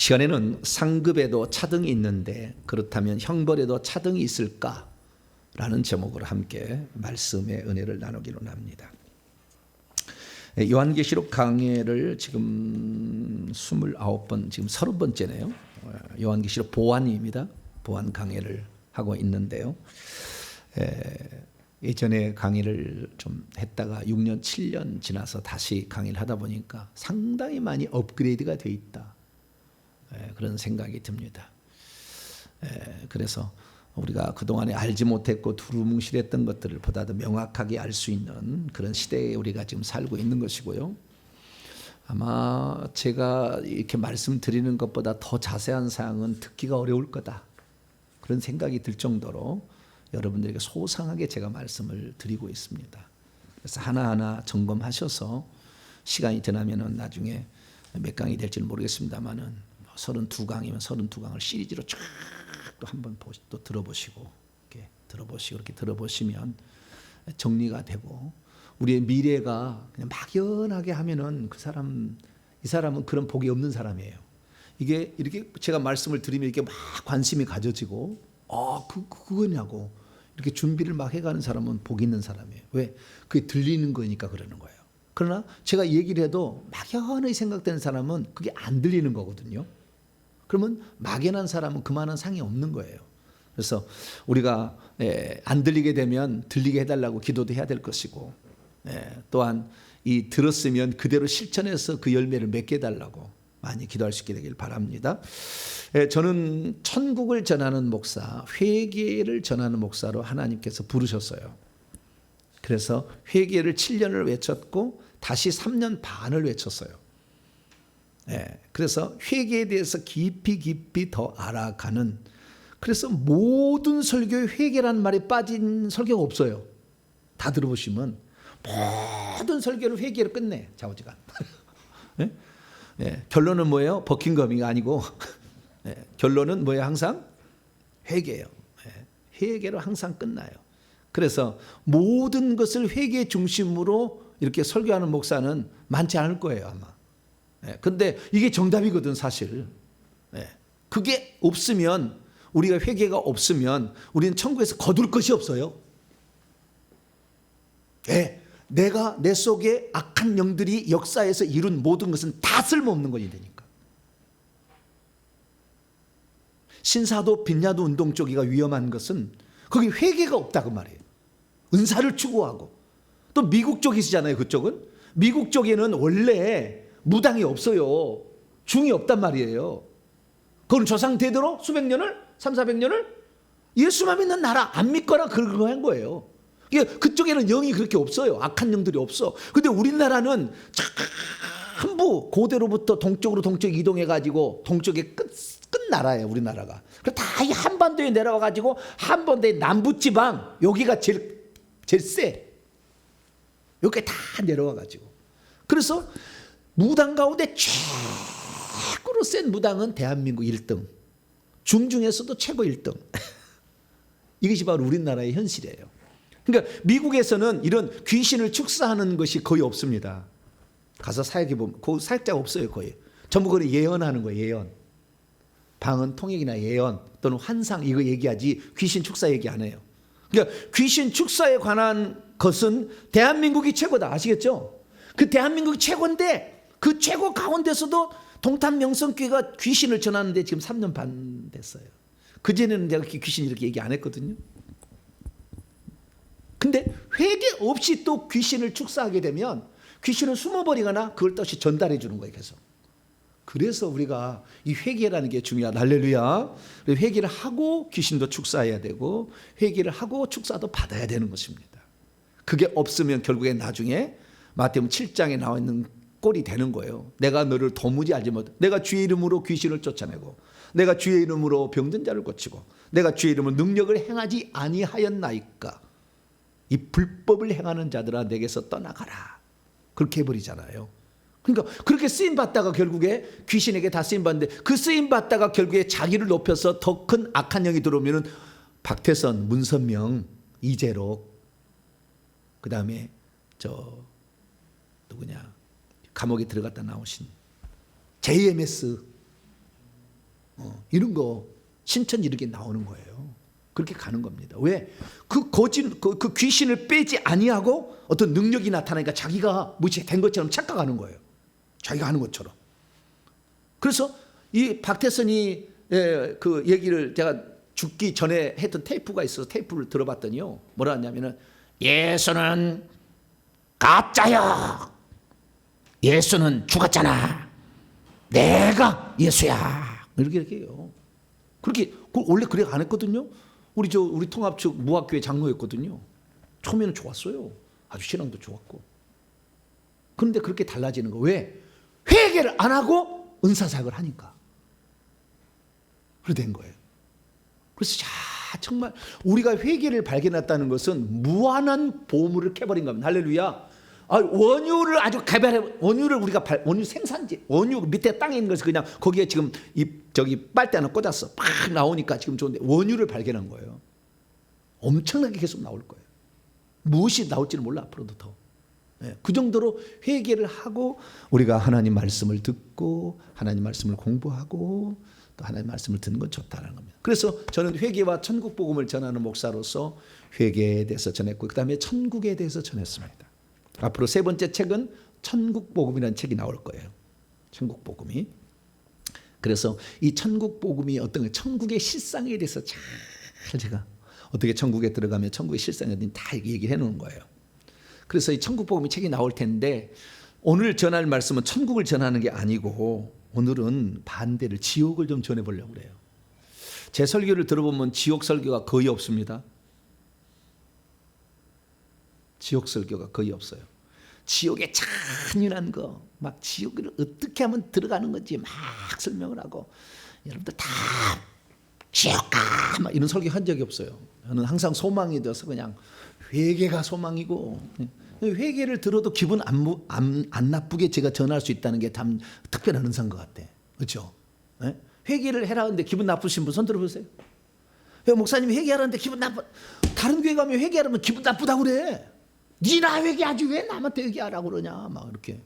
시간에는 상급에도 차등이 있는데 그렇다면 형벌에도 차등이 있을까라는 제목으로 함께 말씀의 은혜를 나누기로 합니다. 요한계시록 강해를 지금 29번, 지금 30번째네요. 요한계시록 보완입니다. 보완 강해를 하고 있는데요. 예전에 강의를 좀 했다가 6년, 7년 지나서 다시 강의를 하다 보니까 상당히 많이 업그레이드가 돼 있다. 그런 생각이 듭니다. 그래서 우리가 그동안에 알지 못했고 두루뭉실했던 것들을 보다 더 명확하게 알 수 있는 그런 시대에 우리가 지금 살고 있는 것이고요. 아마 제가 이렇게 말씀드리는 것보다 더 자세한 사항은 듣기가 어려울 거다. 그런 생각이 들 정도로 여러분들에게 소상하게 제가 말씀을 드리고 있습니다. 그래서 하나하나 점검하셔서 시간이 지나면은 나중에 몇 강이 될지는 모르겠습니다만은 32강이면 32강을 시리즈로 쫙 또 한번 또 들어보시고 이렇게 들어보시면 정리가 되고 우리의 미래가 그냥 막연하게 하면은 이 사람은 그런 복이 없는 사람이에요. 이게 이렇게 제가 말씀을 드리면 이렇게 막 관심이 가져지고 그거냐고 이렇게 준비를 막 해가는 사람은 복 있는 사람이에요. 왜? 그게 들리는 거니까 그러는 거예요. 그러나 제가 얘기를 해도 막연하게 생각되는 사람은 그게 안 들리는 거거든요. 그러면 막연한 사람은 그만한 상이 없는 거예요. 그래서 우리가 안 들리게 되면 들리게 해달라고 기도도 해야 될 것이고 또한 이 들었으면 그대로 실천해서 그 열매를 맺게 해달라고 많이 기도할 수 있게 되길 바랍니다. 저는 천국을 전하는 목사, 회개를 전하는 목사로 하나님께서 부르셨어요. 그래서 회개를 7년을 외쳤고 다시 3년 반을 외쳤어요. 그래서 회개에 대해서 깊이 더 알아가는, 그래서 모든 설교에 회개라는 말이 빠진 설교가 없어요. 다 들어보시면 모든 설교를 회개로 끝내, 좌우지간. 결론은 뭐예요? 버킹엄이 아니고 결론은 뭐예요? 항상 회개예요. 회개로 항상 끝나요. 그래서 모든 것을 회개 중심으로 이렇게 설교하는 목사는 많지 않을 거예요, 아마. 근데 이게 정답이거든, 사실. 그게 없으면, 우리가 회개가 없으면 우리는 천국에서 거둘 것이 없어요. 내가 내 속에 악한 영들이 역사에서 이룬 모든 것은 다 쓸모없는 것이 되니까. 신사도 빈야도 운동 쪽이가 위험한 것은 거기 회개가 없다고 말이에요. 은사를 추구하고. 또 미국 쪽이시잖아요, 그쪽은. 미국 쪽에는 원래 무당이 없어요. 중이 없단 말이에요. 그건 조상 대대로 수백 년을, 300~400년을 예수만 믿는 나라 안 믿거나 그런 한 거예요. 그쪽에는 영이 그렇게 없어요. 악한 영들이 없어. 근데 우리나라는 전부 고대로부터 동쪽으로 이동해가지고 동쪽에 끝 나라예요, 우리나라가. 다 이 한반도에 내려와가지고 한반도의 남부지방, 여기가 제일 세. 여기까지 다 내려와가지고. 그래서 무당 가운데 최고로 센 무당은 대한민국 1등. 중에서도 최고 1등. 이것이 바로 우리나라의 현실이에요. 그러니까 미국에서는 이런 귀신을 축사하는 것이 거의 없습니다. 가서 사역해 보면 그 사역자가 없어요, 거의. 전부 그걸 예언하는 거예요, 예언. 방언 통역이나 예언 또는 환상 이거 얘기하지 귀신 축사 얘기 안 해요. 그러니까 귀신 축사에 관한 것은 대한민국이 최고다, 아시겠죠? 그 대한민국이 최고인데 그 최고 가운데서도 동탄명성교회가 귀신을 전하는데 지금 3년 반 됐어요. 그전에는 내가 귀신 이렇게 얘기 안 했거든요. 근데 회개 없이 또 귀신을 축사하게 되면 귀신은 숨어버리거나 그걸 다시 전달해 주는 거예요, 계속. 그래서 우리가 이 회개라는 게 중요하다. 할렐루야. 회개를 하고 귀신도 축사해야 되고 회개를 하고 축사도 받아야 되는 것입니다. 그게 없으면 결국에 나중에 마태복음 7장에 나와 있는 꼴이 되는 거예요. 내가 너를 도무지 알지 못해. 내가 주의 이름으로 귀신을 쫓아내고 내가 주의 이름으로 병든 자를 고치고 내가 주의 이름으로 능력을 행하지 아니하였나이까. 이 불법을 행하는 자들아 내게서 떠나가라. 그렇게 해버리잖아요. 그러니까 그렇게 쓰임받다가 결국에 귀신에게 다 쓰임받는데 그 쓰임받다가 결국에 자기를 높여서 더 큰 악한 영이 들어오면은 박태선, 문선명, 이재록, 그 다음에 누구냐 감옥에 들어갔다 나오신 JMS 이런 거 신천 이렇게 나오는 거예요. 그렇게 가는 겁니다. 왜? 그 거짓 그 귀신을 빼지 아니하고 어떤 능력이 나타나니까 자기가 무엇이 된 것처럼 착각하는 거예요. 자기가 하는 것처럼. 그래서 이 박태선이 그 얘기를 제가 죽기 전에 했던 테이프가 있어서 테이프를 들어봤더니요. 뭐라 하냐면은 예수는 가짜야. 예수는 죽었잖아. 내가 예수야. 이렇게 해요. 그렇게 원래 그래 안 했거든요. 우리 통합 측 무학교회 장로였거든요. 처음에는 좋았어요. 아주 신앙도 좋았고. 그런데 그렇게 달라지는 거 왜? 회개를 안 하고 은사사역을 하니까. 그렇게 된 거예요. 그래서 정말 우리가 회개를 발견했다는 것은 무한한 보물을 캐버린 겁니다. 할렐루야. 원유를 아주 원유를 우리가 원유 생산지, 원유 밑에 땅에 있는 것을 그냥 거기에 지금 저기 빨대 하나 꽂았어. 팍 나오니까 지금 좋은데 원유를 발견한 거예요. 엄청나게 계속 나올 거예요. 무엇이 나올지는 몰라 앞으로도 더. 그 정도로 회개를 하고 우리가 하나님 말씀을 듣고 하나님 말씀을 공부하고 또 하나님 말씀을 듣는 건 좋다는 겁니다. 그래서 저는 회개와 천국 복음을 전하는 목사로서 회개에 대해서 전했고 그다음에 천국에 대해서 전했습니다. 앞으로 세 번째 책은 천국 복음이라는 책이 나올 거예요. 천국 복음이. 그래서 이 천국 복음이 어떤 거 천국의 실상에 대해서 잘 제가 어떻게 천국에 들어가면 천국의 실상에 대해서 다 얘기를 해 놓은 거예요. 그래서 이 천국 복음이 책이 나올 텐데 오늘 전할 말씀은 천국을 전하는 게 아니고 오늘은 반대를 지옥을 좀 전해 보려고 그래요. 제 설교를 들어보면 지옥 설교가 거의 없습니다. 지옥 설교가 거의 없어요. 지옥의 잔인한 거, 막 지옥을 어떻게 하면 들어가는 건지 막 설명을 하고 여러분들 다 지옥 가! 막 이런 설교 한 적이 없어요. 저는 항상 소망이 돼서 그냥 회개가 소망이고 회개를 들어도 기분 안 나쁘게 제가 전할 수 있다는 게 참 특별한 은사인 것 같아. 그렇죠? 네? 회개를 해라는데 기분 나쁘신 분 손 들어보세요. 목사님이 회개하라는데 기분 나빠. 다른 교회 가면 회개하라면 기분 나쁘다고 그래. 니나 회개하지 왜 남한테 회개하라고 그러냐. 막 이렇게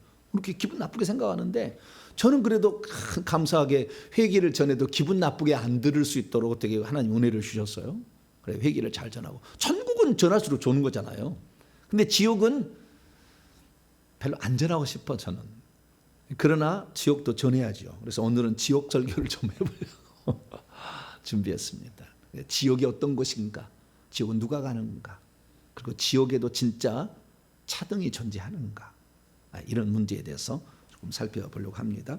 기분 나쁘게 생각하는데 저는 그래도 감사하게 회개를 전해도 기분 나쁘게 안 들을 수 있도록 어떻게 하나님 은혜를 주셨어요. 그래 회개를 잘 전하고 천국은 전할수록 좋은 거잖아요. 근데 지옥은 별로 안 전하고 싶어 저는. 그러나 지옥도 전해야죠. 그래서 오늘은 지옥 설교를 좀 해보려고 준비했습니다. 지옥이 어떤 곳인가? 지옥은 누가 가는가? 그리고 지옥에도 진짜 차등이 존재하는가? 이런 문제에 대해서 조금 살펴보려고 합니다.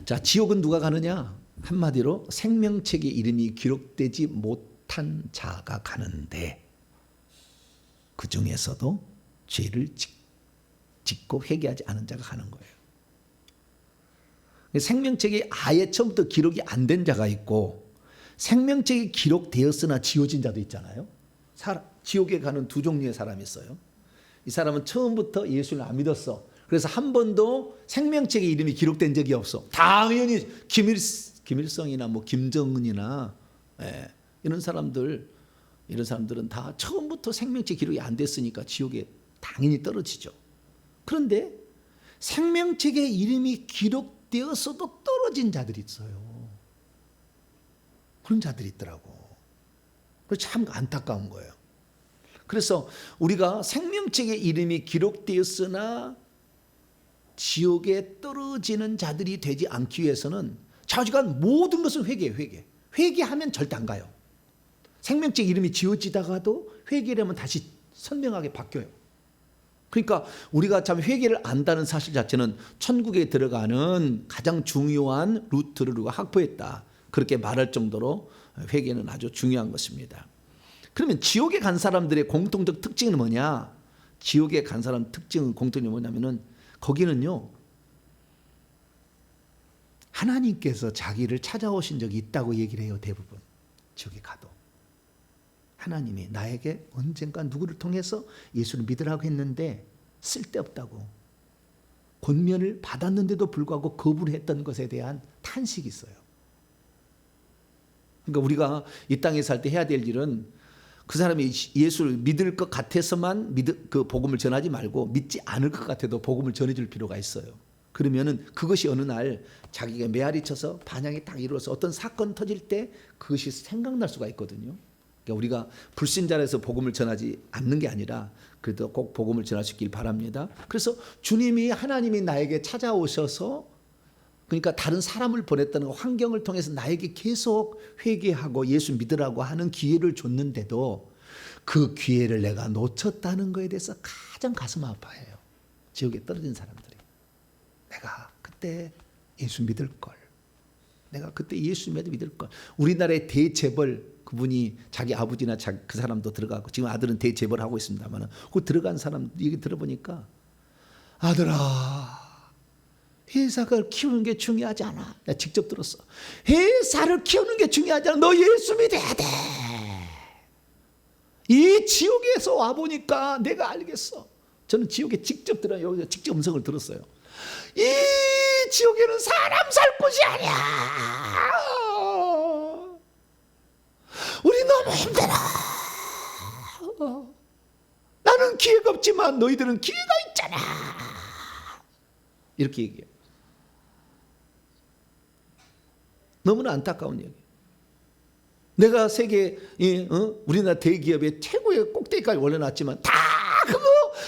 자, 지옥은 누가 가느냐? 한마디로 생명책의 이름이 기록되지 못한 자가 가는데 그 중에서도 죄를 짓고 회개하지 않은 자가 가는 거예요. 생명책에 아예 처음부터 기록이 안 된 자가 있고 생명책에 기록되었으나 지워진 자도 있잖아요. 지옥에 가는 두 종류의 사람이 있어요. 이 사람은 처음부터 예수를 안 믿었어. 그래서 한 번도 생명책에 이름이 기록된 적이 없어. 당연히 김일성이나 뭐 김정은이나 이런 사람들은 다 처음부터 생명책 기록이 안 됐으니까 지옥에 당연히 떨어지죠. 그런데 생명책에 이름이 기록되었어도 떨어진 자들이 있어요. 그런 자들이 있더라고. 그래서 참 안타까운 거예요. 그래서 우리가 생명책에 이름이 기록되었으나 지옥에 떨어지는 자들이 되지 않기 위해서는 좌우지간 모든 것을 회개하면 절대 안 가요. 생명책 이름이 지워지다가도 회개를 하면 다시 선명하게 바뀌어요. 그러니까 우리가 참 회개를 안다는 사실 자체는 천국에 들어가는 가장 중요한 루트를 우리가 확보했다. 그렇게 말할 정도로 회개는 아주 중요한 것입니다. 그러면 지옥에 간 사람들의 공통적 특징은 뭐냐? 지옥에 간 사람 특징은 공통점이 뭐냐면은 거기는요. 하나님께서 자기를 찾아오신 적이 있다고 얘기를 해요. 대부분. 지옥에 가도. 하나님이 나에게 언젠가 누구를 통해서 예수를 믿으라고 했는데 쓸데없다고. 권면을 받았는데도 불구하고 거부를 했던 것에 대한 탄식이 있어요. 그러니까 우리가 이 땅에 살 때 해야 될 일은 그 사람이 예수를 믿을 것 같아서만 그 복음을 전하지 말고 믿지 않을 것 같아도 복음을 전해줄 필요가 있어요. 그러면은 그것이 어느 날 자기가 메아리 쳐서 반향이 딱 이루어서 어떤 사건 터질 때 그것이 생각날 수가 있거든요. 그러니까 우리가 불신자라서 복음을 전하지 않는 게 아니라 그래도 꼭 복음을 전할 수 있길 바랍니다. 그래서 주님이 하나님이 나에게 찾아오셔서 그러니까 다른 사람을 보냈다는 환경을 통해서 나에게 계속 회개하고 예수 믿으라고 하는 기회를 줬는데도 그 기회를 내가 놓쳤다는 것에 대해서 가장 가슴 아파해요. 지옥에 떨어진 사람들이. 내가 그때 예수 믿을 걸. 내가 그때 예수 믿을 걸. 우리나라의 대재벌 그분이 자기 아버지나 그 사람도 들어가고 지금 아들은 대재벌 하고 있습니다만 그 들어간 사람 얘기 들어보니까 아들아 회사를 키우는 게 중요하지 않아. 내가 직접 들었어. 회사를 키우는 게 중요하지 않아. 너 예수 믿어야 돼. 이 지옥에서 와보니까 내가 알겠어. 저는 지옥에 직접 여기서 직접 음성을 들었어요. 이 지옥에는 사람 살 곳이 아니야. 우리 너무 힘들어. 나는 기회가 없지만 너희들은 기회가 있잖아. 이렇게 얘기해요. 너무나 안타까운 얘기. 내가 세계 우리나라 대기업의 최고의 꼭대기까지 올려놨지만 다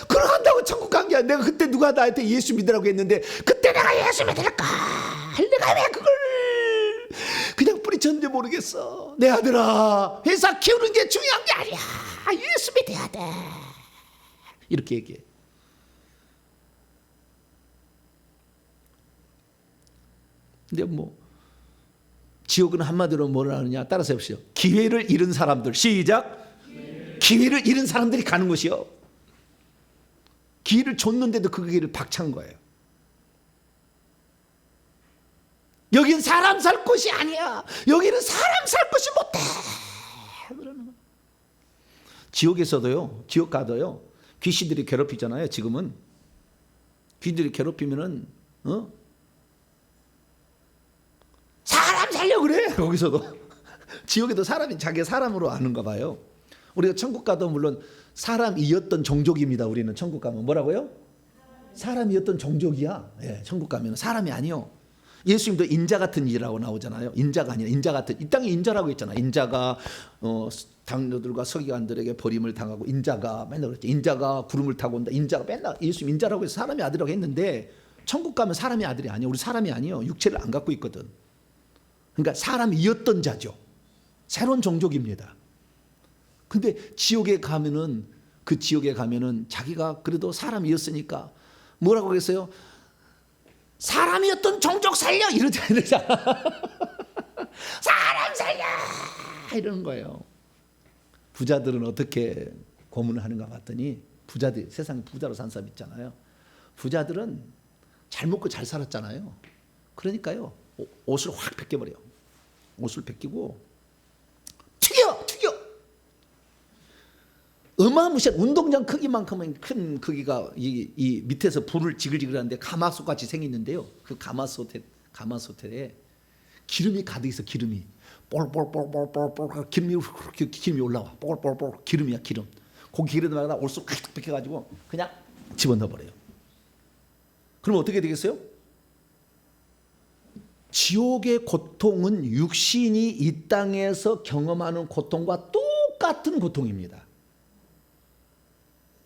그거 한다고 천국 간 게 아니야. 내가 그때 누가 나한테 예수 믿으라고 했는데 그때 내가 예수 믿을까? 내가 왜 그걸 그냥 뿌리쳤는지 모르겠어. 내 아들아 회사 키우는 게 중요한 게 아니야. 예수 믿어야 돼. 이렇게 얘기해. 근데 지옥은 한마디로 뭐라 하느냐 따라서 해보시오. 기회를 잃은 사람들. 시작. 기회를 잃은 사람들이 가는 곳이요. 기회를 줬는데도 그 기회를 박찬 거예요. 여긴 사람 살 곳이 아니야. 여기는 사람 살 곳이 못돼. 그러는 거예요. 지옥에서도요. 지옥 가도요. 귀신들이 괴롭히잖아요. 지금은 귀신들이 괴롭히면은 사람 살려 그래. 거기서도 지옥에도 사람이 자기가 사람으로 아는가 봐요. 우리가 천국 가도 물론 사람이었던 종족입니다. 우리는 천국 가면 뭐라고요? 사람이었던 종족이야. 예, 천국 가면 사람이 아니요. 예수님도 인자 같은 이라고 나오잖아요. 인자가 아니라 인자 같은. 이 땅에 인자라고 했잖아. 인자가 당뇨들과 서기관들에게 버림을 당하고 인자가 맨날 그랬죠. 인자가 구름을 타고 온다. 인자가 맨날 예수님 인자라고 해서 사람의 아들이라고 했는데 천국 가면 사람의 아들이 아니에요. 우리 사람이 아니에요. 육체를 안 갖고 있거든. 그러니까 사람이었던 자죠. 새로운 종족입니다. 근데 지옥에 가면은 그 지옥에 가면은 자기가 그래도 사람이었으니까 뭐라고 그랬어요? 사람이었던 종족 살려 이러잖아요. 사람 살려 이러는 거예요. 부자들은 어떻게 고문을 하는가 봤더니 부자들 세상에 부자로 산 사람 있잖아요. 부자들은 잘 먹고 잘 살았잖아요. 그러니까요. 옷을 확 벗겨버려요. 옷을 벗기고 튀겨. 어마무시한 운동장 크기만큼은 큰 크기가 이 밑에서 불을 지글지글하는데 가마솥같이 생겼는데요. 그 가마솥에 기름이 가득 있어. 기름이 뽀글뽀글뽀글뽀글 기름이 올라와. 뽀글뽀글 기름이야 기름. 그 기름에다가 옷을 가득 벗겨가지고 그냥 집어넣어버려요. 그럼 어떻게 되겠어요? 지옥의 고통은 육신이 이 땅에서 경험하는 고통과 똑같은 고통입니다.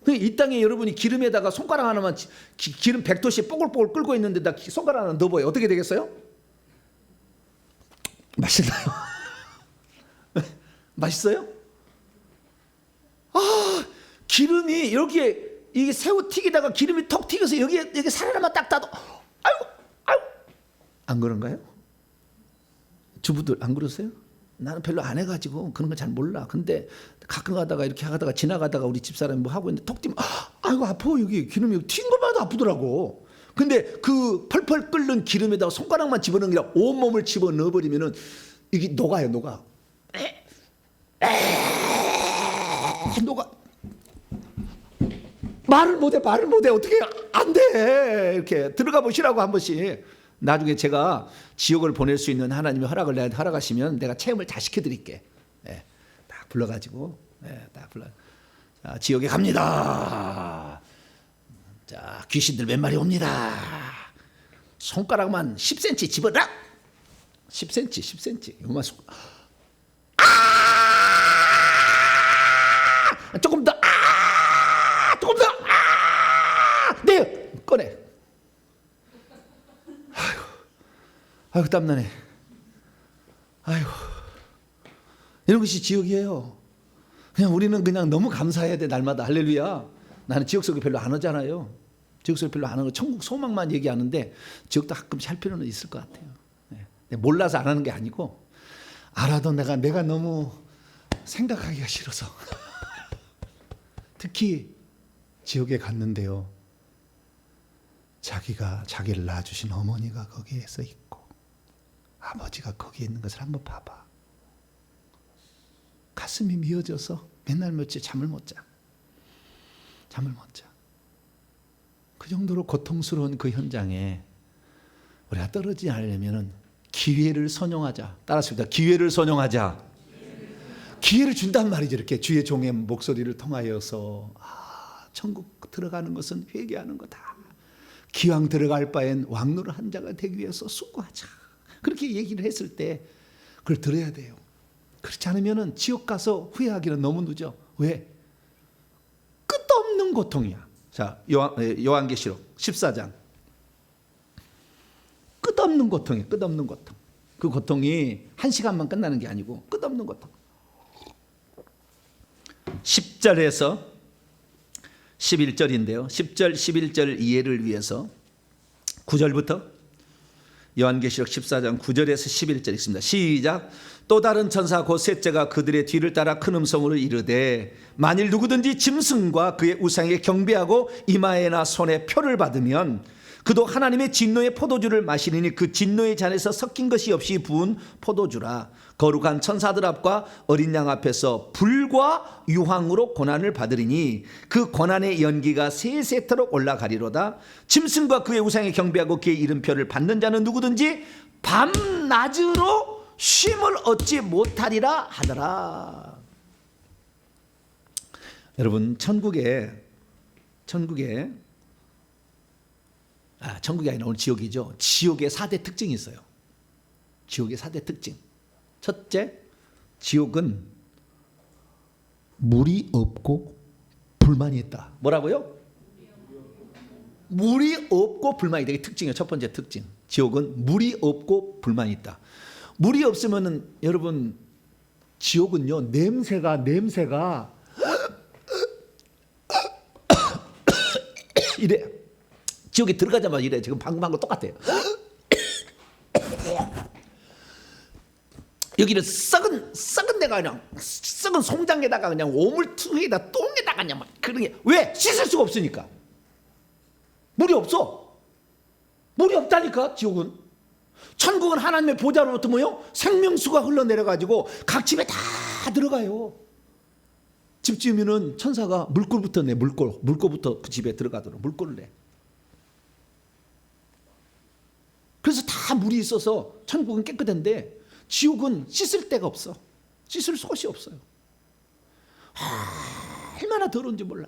이 땅에 여러분이 기름에다가 손가락 하나만 기름 100도씨 뽀글뽀글 끓고 있는데다 손가락 하나 넣어봐요. 어떻게 되겠어요? 맛있나요? 맛있어요? 기름이 이렇게 이게 새우 튀기다가 기름이 턱 튀겨서 여기 살 하나만 딱 따도 아이고 안 그런가요? 주부들 안 그러세요? 나는 별로 안 해가지고 그런 거 잘 몰라. 근데 가끔 가다가 이렇게 하다가 지나가다가 우리 집사람이 뭐 하고 있는데 턱 튀면 아이고 아파. 여기 기름이 튄 것마다 아프더라고. 근데 그 펄펄 끓는 기름에다가 손가락만 집어넣는 게 아니라 온몸을 집어넣어버리면은 이게 녹아요. 녹아. 말을 못해. 어떻게 안 돼. 이렇게 들어가 보시라고 한 번씩. 나중에 제가 지옥을 보낼 수 있는 하나님의 허락을 내가 허락하시면 내가 체험을 다 시켜드릴게. 예, 딱 불러가지고 딱 불러. 자, 지옥에 갑니다. 자, 귀신들 몇 마리 옵니다. 손가락만 10cm 집어라. 10cm. 요만 손. 조금 더. 조금 더. 네, 꺼내. 아이고 땀나네. 아이고. 이런 것이 지옥이에요. 그냥 우리는 그냥 너무 감사해야 돼. 날마다 할렐루야. 나는 지옥 속에 별로 안 오잖아요. 지옥 속에 별로 안 오고 천국 소망만 얘기하는데 지옥도 가끔씩 할 필요는 있을 것 같아요. 네. 몰라서 안 하는 게 아니고 알아도 내가 너무 생각하기가 싫어서 특히 지옥에 갔는데요. 자기를 낳아주신 어머니가 거기에서 있고 아버지가 거기에 있는 것을 한번 봐봐. 가슴이 미어져서 맨날 며칠 잠을 못 자. 그 정도로 고통스러운 그 현장에 우리가 떨어지지 않으려면 기회를 선용하자. 따라합니다. 기회를 선용하자. 기회를 준단 말이죠. 이렇게 주의 종의 목소리를 통하여서 천국 들어가는 것은 회개하는 거다. 기왕 들어갈 바엔 왕노릇 한 자가 되기 위해서 수고하자. 그렇게 얘기를 했을 때 그걸 들어야 돼요. 그렇지 않으면 지옥 가서 후회하기는 너무 늦어. 왜? 끝없는 고통이야. 자, 요한계시록 14장. 끝없는 고통이에요. 끝없는 고통. 그 고통이 한 시간만 끝나는 게 아니고 끝없는 고통. 10절에서 11절인데요. 10절, 11절 이해를 위해서 9절부터 요한계시록 14장 9절에서 11절 있습니다. 시작. 또 다른 천사 곧 셋째가 그들의 뒤를 따라 큰 음성으로 이르되 만일 누구든지 짐승과 그의 우상에 경배하고 이마에나 손에 표를 받으면 그도 하나님의 진노의 포도주를 마시리니 그 진노의 잔에서 섞인 것이 없이 부은 포도주라. 거룩한 천사들 앞과 어린 양 앞에서 불과 유황으로 고난을 받으리니 그 고난의 연기가 세세토록 올라가리로다. 짐승과 그의 우상에 경배하고 그의 이름표를 받는 자는 누구든지 밤낮으로 쉼을 얻지 못하리라 하더라. 여러분, 천국에 아니라 오늘 지옥이죠. 지옥의 4대 특징이 있어요. 지옥의 4대 특징. 첫째, 지옥은 물이 없고 불만이 있다. 뭐라고요? 물이 없고 불만이 있다. 이게 특징이에요. 첫 번째 특징. 지옥은 물이 없고 불만이 있다. 물이 없으면은 여러분, 지옥은요, 냄새가 이래. 지옥에 들어가자마자 이래. 지금 방금 한 거 똑같아요. 여기는 썩은 데가 그냥 썩은 솜장에다가 그냥 오물투에다 똥에다가 그냥 막 그런 게 왜? 씻을 수가 없으니까. 물이 없어. 물이 없다니까 지옥은. 천국은 하나님의 보좌로부터 뭐요? 생명수가 흘러내려가지고 각 집에 다 들어가요. 집 지으면은 천사가 물골부터 내. 물골부터 그 집에 들어가도록 물골을 내. 그래서 다 물이 있어서 천국은 깨끗한데 지옥은 씻을 데가 없어. 씻을 곳이 없어요. 얼마나 더러운지 몰라.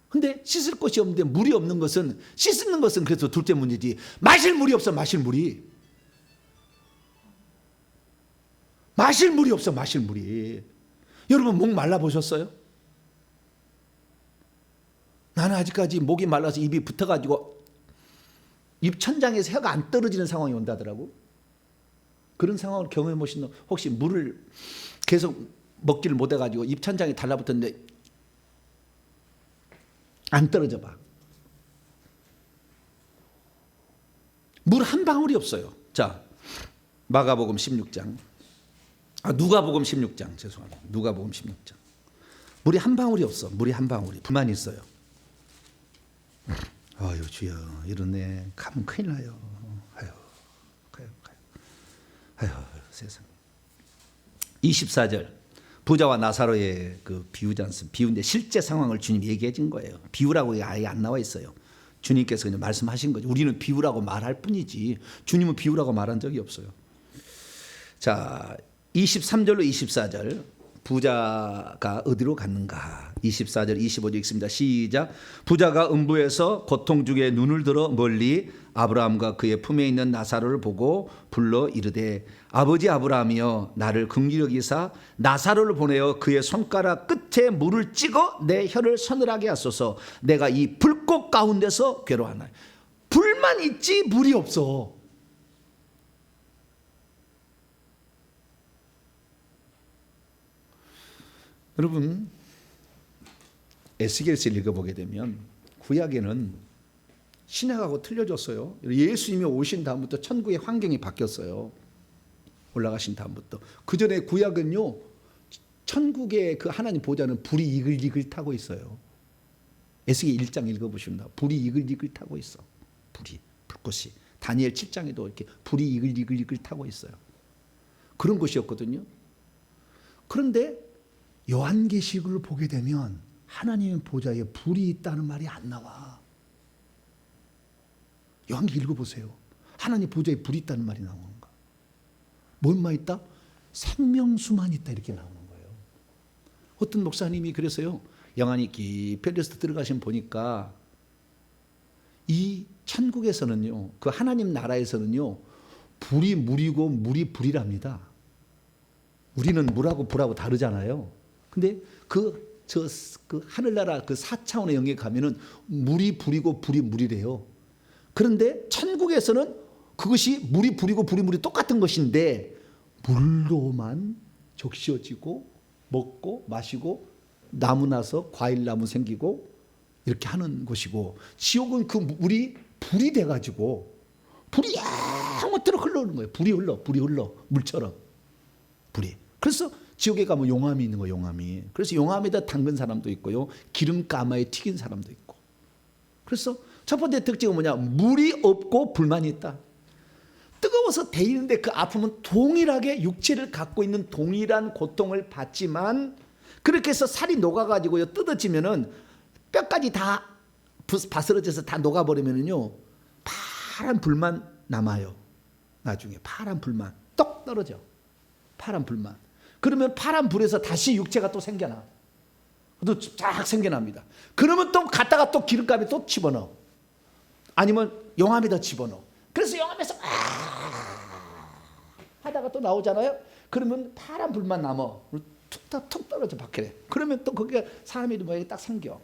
근데 씻을 곳이 없는데 물이 없는 것은, 씻는 것은 그래서 둘째 문제지. 마실 물이 없어. 마실 물이 없어. 마실 물이. 여러분, 목 말라 보셨어요? 나는 아직까지 목이 말라서 입이 붙어가지고 입 천장에서 혀가 안 떨어지는 상황이 온다더라고. 그런 상황을 경험해 보신 분 혹시 물을 계속 먹지를 못해가지고 입 천장에 달라붙었는데 안 떨어져 봐. 물 한 방울이 없어요. 자, 마가복음 16장. 누가복음 16장. 죄송합니다. 누가복음 16장. 물이 한 방울이 없어. 물이 한 방울이. 불만이 있어요. 아유 주여, 이러네. 가면 큰일 나요. 아유 세상. 24절. 부자와 나사로의 그 비유지 않습니까? 비유인데 실제 상황을 주님 얘기해 준 거예요. 비유라고 아예 안 나와 있어요. 주님께서 그냥 말씀하신 거죠. 우리는 비유라고 말할 뿐이지 주님은 비유라고 말한 적이 없어요. 자, 23절로 24절 부자가 어디로 갔는가? 24절 25절 읽습니다. 시작. 부자가 음부에서 고통 중에 눈을 들어 멀리 아브라함과 그의 품에 있는 나사로를 보고 불러 이르되 아버지 아브라함이여 나를 긍휼히 여기사 나사로를 보내어 그의 손가락 끝에 물을 찍어 내 혀를 서늘하게 하소서. 내가 이 불꽃 가운데서 괴로워하나이다. 불만 있지 물이 없어. 여러분, 에스겔서를 읽어보게 되면 구약에는 신약하고 틀려졌어요. 예수님이 오신 다음부터 천국의 환경이 바뀌었어요. 올라가신 다음부터. 그 전에 구약은요, 천국의 그 하나님 보좌는 불이 이글이글 타고 있어요. 에스겔 1장 읽어보시면 불이 이글이글 타고 있어. 불이, 불꽃이. 다니엘 7장에도 이렇게 불이 이글이글 타고 있어요. 그런 곳이었거든요. 그런데 요한계시록을 보게 되면 하나님의 보좌에 불이 있다는 말이 안 나와. 요한계시록 읽어보세요. 하나님 보좌에 불이 있다는 말이 나오는가? 뭐만 있다? 생명수만 있다 이렇게 나오는 거예요. 어떤 목사님이 그래서요, 영안이 깊이 들어가시면 보니까 이 천국에서는요, 그 하나님 나라에서는요, 불이 물이고 물이 불이랍니다. 우리는 물하고 불하고 다르잖아요. 근데 그 하늘나라 그 4차원의 영역에 가면은 물이 불이고 불이 물이래요. 그런데 천국에서는 그것이 물이 불이고 불이 물이 똑같은 것인데 물로만 적셔지고 먹고 마시고 나무 나서 과일나무 생기고 이렇게 하는 곳이고, 지옥은 그 물이 불이 돼가지고 불이 아무것대로 흘러오는 거예요. 불이 흘러 물처럼 불이. 그래서 지옥에 가면 용암이 있는 거예요. 용암이. 그래서 용암에다 담근 사람도 있고요, 기름 가마에 튀긴 사람도 있고. 그래서 첫 번째 특징은 뭐냐? 물이 없고 불만이 있다. 뜨거워서 데이는데 그 아픔은 동일하게 육체를 갖고 있는 동일한 고통을 받지만, 그렇게 해서 살이 녹아가지고요, 뜯어지면은 뼈까지 다 바스러져서 다 녹아버리면은요, 파란 불만 남아요. 나중에 파란 불만 똑 떨어져. 파란 불만. 그러면 파란 불에서 다시 육체가 또 생겨나. 또 쫙 생겨납니다. 그러면 또 갔다가 또 기름감에 또 집어넣어. 아니면 용암에다 집어넣어. 그래서 용암에서 하다가 또 나오잖아요. 그러면 파란 불만 남아. 툭 떨어져 밖에. 그러면 또 거기가 사람의 모양이 딱 생겨.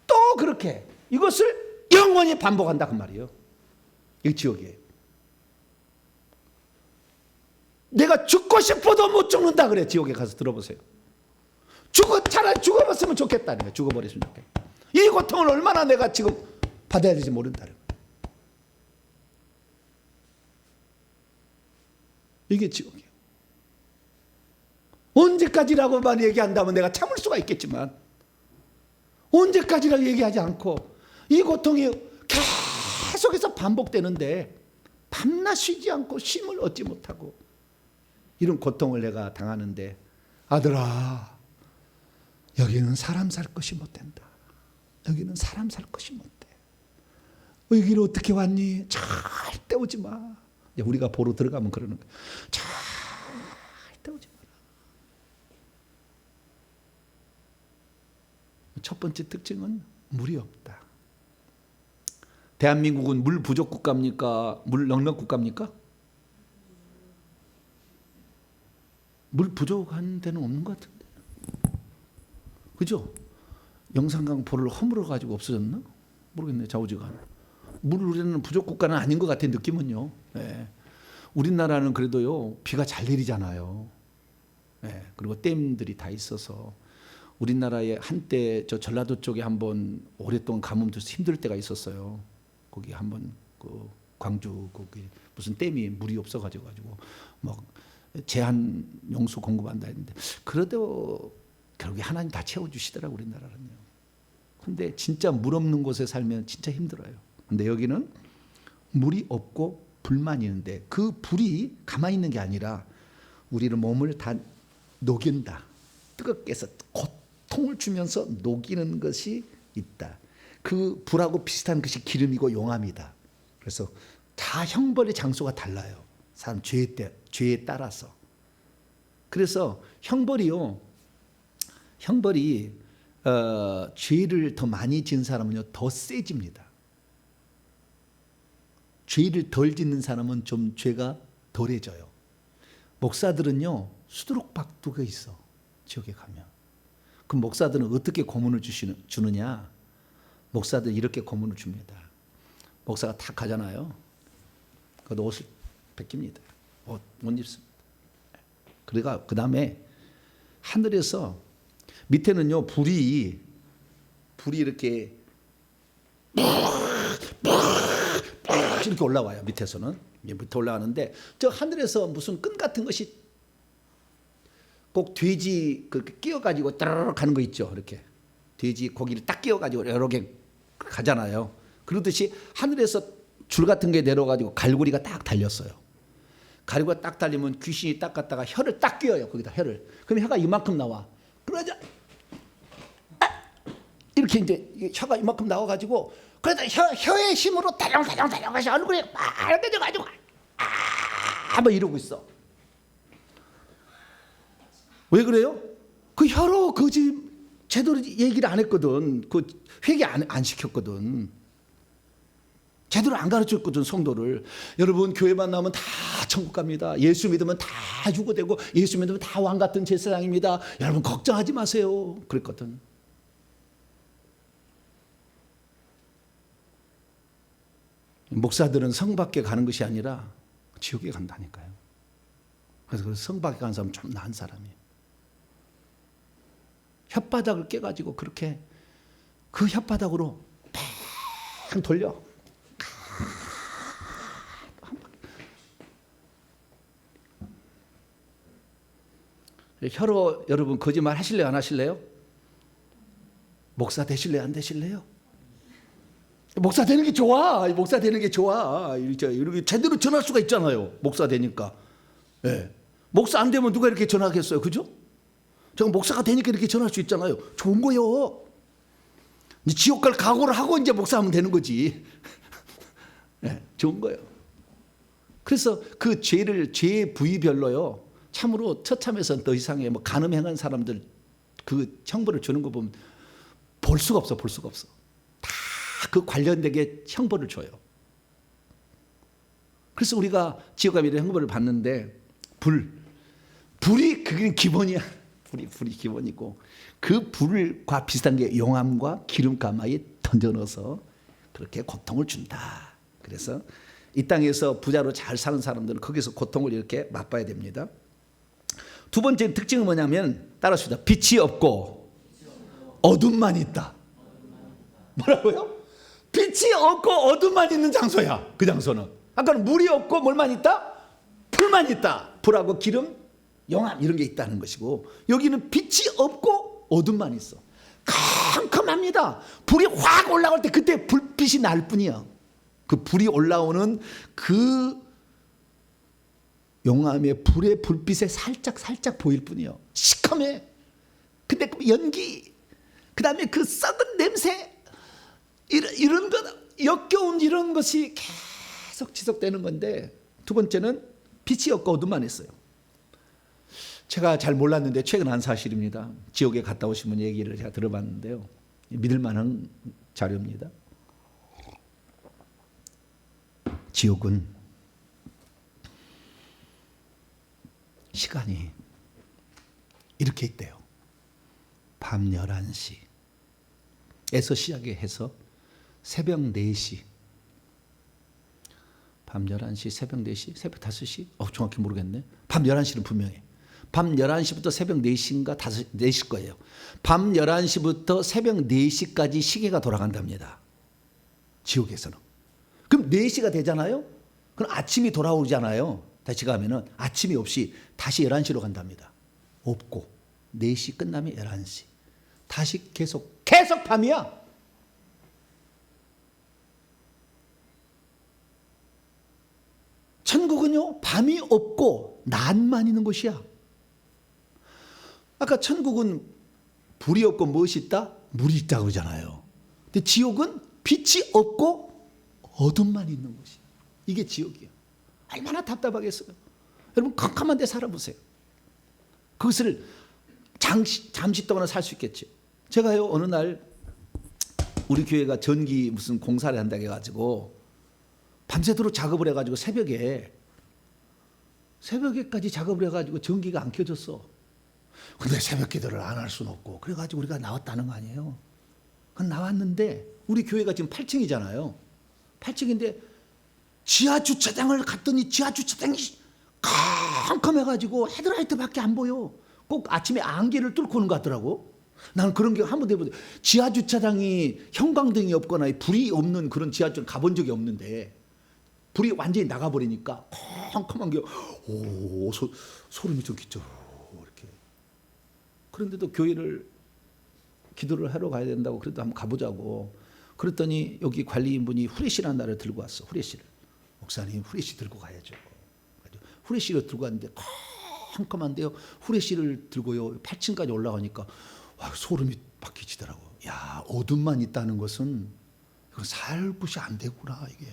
또 그렇게 이것을 영원히 반복한다 그 말이에요. 이 지옥에. 내가 죽고 싶어도 못 죽는다 그래. 지옥에 가서 들어보세요. 차라리 죽어봤으면 좋겠다. 내가 죽어버렸으면 좋겠다. 이 고통을 얼마나 내가 지금 받아야 될지 모른다. 이게 지옥이에요. 언제까지라고만 얘기한다면 내가 참을 수가 있겠지만, 언제까지라고 얘기하지 않고 이 고통이 계속해서 반복되는데 밤낮 쉬지 않고 쉼을 얻지 못하고 이런 고통을 내가 당하는데, 아들아, 여기는 사람 살 것이 못 된다. 여기는 사람 살 것이 못 돼. 여기를 어떻게 왔니? 절대 오지 마. 우리가 보러 들어가면 그러는 거야. 절대 오지 마라. 첫 번째 특징은 물이 없다. 대한민국은 물 부족 국가입니까? 물 넉넉 국가입니까? 물 부족한 데는 없는 것 같은데. 그죠? 영산강 보를 허물어 가지고 없어졌나? 모르겠네. 좌우지간. 물 우리는 부족 국가는 아닌 것 같아. 느낌은요. 네. 우리나라는 그래도요, 비가 잘 내리잖아요. 네. 그리고 댐들이 다 있어서 우리나라에 한때 저 전라도 쪽에 한번 오랫동안 가뭄 들어서 힘들 때가 있었어요. 거기 한번 그 광주 거기 무슨 댐이 물이 없어가지고 막 제한 용수 공급한다 했는데, 그래도 결국에 하나님 다 채워주시더라고 우리나라는요. 근데 진짜 물 없는 곳에 살면 진짜 힘들어요. 근데 여기는 물이 없고 불만 있는데, 그 불이 가만히 있는 게 아니라 우리를 몸을 다 녹인다. 뜨겁게 해서 고통을 주면서 녹이는 것이 있다. 그 불하고 비슷한 것이 기름이고 용암이다. 그래서 다 형벌의 장소가 달라요. 사람 죄에 따라서. 그래서 형벌이요, 형벌이 죄를 더 많이 지은 사람은요 더 세집니다. 죄를 덜 짓는 사람은 좀 죄가 덜해져요. 목사들은요 수두룩박두가 있어. 지옥에 가면. 그럼 목사들은 어떻게 고문을 주느냐? 목사들 이렇게 고문을 줍니다. 목사가 탁 가잖아요. 그 옷을 벗깁니다. 옷 못 입습니다. 그러니까 그 다음에 하늘에서 밑에는요 불이 이렇게 이렇게 올라와요. 밑에서는 밑에 올라가는데 저 하늘에서 무슨 끈 같은 것이 꼭 돼지 끼워가지고 따르르 가는 거 있죠. 이렇게 돼지 고기를 딱 끼워가지고 여러 개 가잖아요. 그러듯이 하늘에서 줄 같은 게 내려가지고 갈고리가 딱 달렸어요. 갈고리가 딱 달리면 귀신이 딱 갔다가 혀를 딱 끼워요. 거기다 혀를. 그럼 혀가 이만큼 나와. 그러자 이렇게 이제 혀가 이만큼 나와가지고 그러다 혀의 힘으로 달랑달랑 해서 얼굴이 빨개져가지고 뭐 이러고 있어. 왜 그래요? 그 혀로 제대로 얘기를 안 했거든. 그 회개 안 시켰거든. 제대로 안 가르쳤거든 성도를. 여러분 교회만 나오면 다 천국 갑니다. 예수 믿으면 다 유고되고 예수 믿으면 다 왕 같은 제사장입니다. 여러분 걱정하지 마세요. 그랬거든. 목사들은 성 밖에 가는 것이 아니라 지옥에 간다니까요. 그래서 성 밖에 가는 사람은 좀 나은 사람이에요. 혓바닥을 깨가지고 그렇게 그 혓바닥으로 팡 돌려. 혀로 여러분 거짓말 하실래요? 안 하실래요? 목사 되실래요? 안 되실래요? 목사 되는 게 좋아. 목사 되는 게 좋아. 이렇게 제대로 전할 수가 있잖아요. 목사 되니까. 네. 목사 안 되면 누가 이렇게 전하겠어요? 그죠? 제가 목사가 되니까 이렇게 전할 수 있잖아요. 좋은 거요. 지옥 갈 각오를 하고 이제 목사하면 되는 거지. 네, 좋은 거예요. 그래서 그 죄 부위별로요. 참으로 처참해서 더 이상의 간음 행한 사람들 그 형벌을 주는 거 보면 볼 수가 없어. 다 그 관련되게 형벌을 줘요. 그래서 우리가 지옥 가면 이런 형벌을 받는데 불이 그게 기본이야. 불이 기본이고 그 불과 비슷한 게 용암과 기름 가마에 던져 넣어서 그렇게 고통을 준다. 그래서 이 땅에서 부자로 잘 사는 사람들은 거기서 고통을 이렇게 맛봐야 됩니다. 두 번째 특징은 뭐냐면 따라합시다. 빛이 없고 어둠만 있다. 뭐라고요? 빛이 없고 어둠만 있는 장소야. 그 장소는. 아까는 물이 없고 뭘만 있다? 불만 있다. 불하고 기름, 용암 이런 게 있다는 것이고 여기는 빛이 없고 어둠만 있어. 캄캄합니다. 불이 확 올라올 때 그때 불빛이 날 뿐이야. 그 불이 올라오는 그 용암의 불의 불빛에 살짝 보일 뿐이요. 시커매. 근데 그 연기, 그 다음에 그 썩은 냄새, 이런 것, 역겨운 이런 것이 계속 지속되는 건데 두 번째는 빛이 없고 어둠만 있어요. 제가 잘 몰랐는데 최근 한 사실입니다. 지옥에 갔다 오신 분 얘기를 제가 들어봤는데요. 믿을 만한 자료입니다. 지옥은 시간이 이렇게 있대요. 밤 11시에서 시작해서 새벽 4시, 밤 11시, 새벽 4시, 새벽 5시? 정확히 모르겠네. 밤 11시는 분명해. 밤 11시부터 새벽 4시인가 4시일 거예요. 밤 11시부터 새벽 4시까지 시계가 돌아간답니다. 지옥에서는. 그럼 4시가 되잖아요? 그럼 아침이 돌아오잖아요. 다시 가면은 아침이 없이 다시 11시로 간답니다. 없고 4시 끝나면 11시. 다시 계속 밤이야. 천국은요 밤이 없고 낮만 있는 곳이야. 아까 천국은 불이 없고 무엇이 있다? 물이 있다고 그러잖아요. 근데 지옥은 빛이 없고 어둠만 있는 곳이야. 이게 지옥이야. 얼마나 답답하겠어요. 여러분 캄캄한 데 살아보세요. 그것을 잠시 동안은 살 수 있겠지. 제가요 어느 날 우리 교회가 전기 무슨 공사를 한다고 해가지고 밤새도록 작업을 해가지고 새벽에까지 작업을 해가지고 전기가 안 켜졌어. 근데 새벽 기도를 안 할 수는 없고 그래가지고 우리가 나왔다는 거 아니에요. 나왔는데 우리 교회가 지금 8층이잖아요. 8층인데 지하 주차장을 갔더니 지하 주차장이 컴컴해가지고 헤드라이트밖에 안 보여. 꼭 아침에 안개를 뚫고 오는 것 같더라고. 나는 그런 게 한 번도 해본 지하 주차장이 형광등이 없거나 불이 없는 그런 지하 주차장 가본 적이 없는데 불이 완전히 나가버리니까 컴컴한 게 소름이 좀 끼쳐 이렇게. 그런데도 교회를 기도를 하러 가야 된다고 그래도 한번 가보자고. 그랬더니 여기 관리인분이 후레쉬라는 날을 들고 왔어. 후레쉬를. 목사님 후레쉬 들고 가야죠. 후레쉬를 들고 왔는데 컴컴한데요. 후레쉬를 들고요 8층까지 올라가니까 소름이 막 끼치더라고. 야, 어둠만 있다는 것은 이거 살 곳이 안 되구나. 이게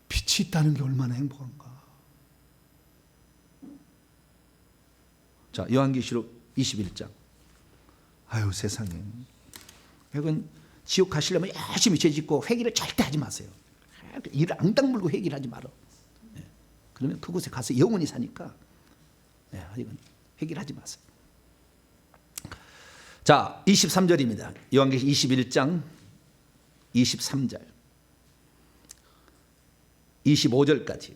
빛이 있다는 게 얼마나 행복한가. 자, 요한계시록 21장. 아유 세상에. 이건 지옥 가시려면 열심히 죄짓고 회개를 절대 하지 마세요. 이를 앙당 물고 회개를 하지 말어. 그러면 그곳에 가서 영원히 사니까 이건 회개를 하지 마세요. 자, 23절입니다. 요한계시록 21장 23절 25절까지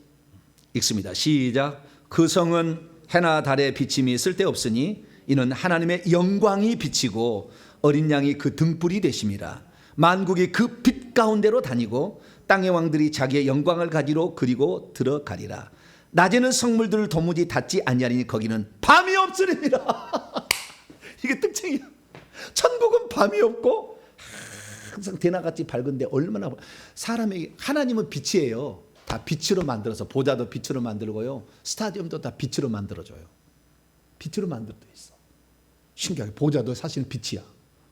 읽습니다. 시작. 그 성은 해나 달의 비침이 쓸데없으니 이는 하나님의 영광이 비치고 어린 양이 그 등불이 되심이라. 만국이 그 빛 가운데로 다니고 땅의 왕들이 자기의 영광을 가지러 그리고 들어가리라. 낮에는 성물들을 도무지 닿지 아니하리니 거기는 밤이 없으리라. 이게 특징이야. 천국은 밤이 없고 항상 대낮같이 밝은데 얼마나 사람에게 하나님은 빛이에요. 다 빛으로 만들어서 보좌도 빛으로 만들고요. 스타디움도 다 빛으로 만들어줘요. 빛으로 만들어져 있어. 신기하게 보좌도 사실은 빛이야.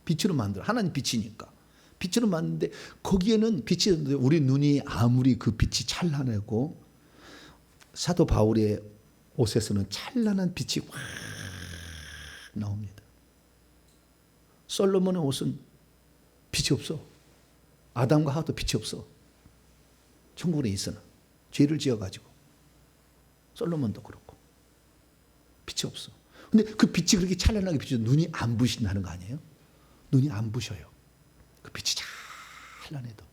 빛으로 만들어. 하나님 빛이니까. 빛으로 만드는데 거기에는 빛이 있는데 우리 눈이 아무리 그 빛이 찬란하고 사도 바울의 옷에서는 찬란한 빛이 확 나옵니다. 솔로몬의 옷은 빛이 없어. 아담과 하와도 빛이 없어. 천국에 있으나 죄를 지어가지고 솔로몬도 그렇고 빛이 없어. 근데 그 빛이 그렇게 찬란하게 비춰서 눈이 안 부신다는 거 아니에요? 눈이 안 부셔요. 그 빛이 찬란해도.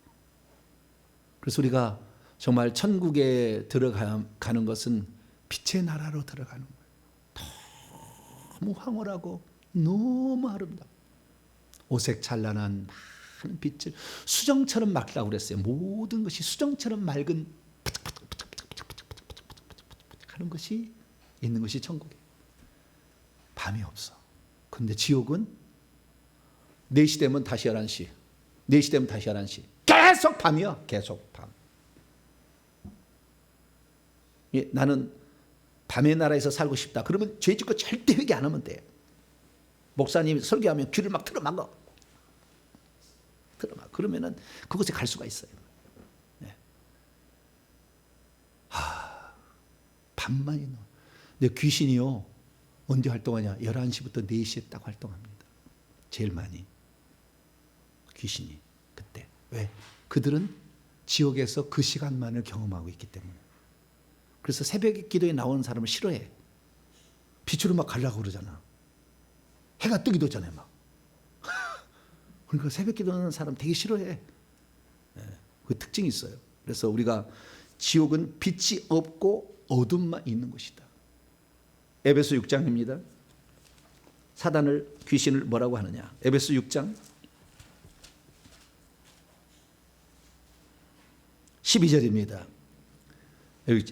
그래서 우리가 정말 천국에 들어가는 것은 빛의 나라로 들어가는 거예요. 너무 황홀하고 너무 아름다워. 오색 찬란한 많은 빛을 수정처럼 맑다고 그랬어요. 모든 것이 수정처럼 맑은 하는 것이 있는 것이 천국에. 밤이 없어. 근데 지옥은 4시 되면 다시 11시. 4시 되면 다시 11시. 계속 밤이야. 계속 밤. 예, 나는 밤의 나라에서 살고 싶다. 그러면 죄 짓고 절대 회개 안 하면 돼. 목사님이 설교하면 귀를 막 틀어막아. 그러면은 그곳에 갈 수가 있어요. 네. 밤만이 너. 근데 귀신이요. 언제 활동하냐? 11시부터 4시에 딱 활동합니다. 제일 많이. 귀신이 그때. 왜? 그들은 지옥에서 그 시간만을 경험하고 있기 때문에. 그래서 새벽 기도에 나오는 사람을 싫어해. 빛으로 막 가려고 그러잖아. 해가 뜨기도 전에 막. 그러니까 새벽 기도하는 사람 되게 싫어해. 그 특징이 있어요. 그래서 우리가 지옥은 빛이 없고 어둠만 있는 것이다. 에베소 6장입니다. 사단을 귀신을 뭐라고 하느냐? 에베소 6장 12절입니다.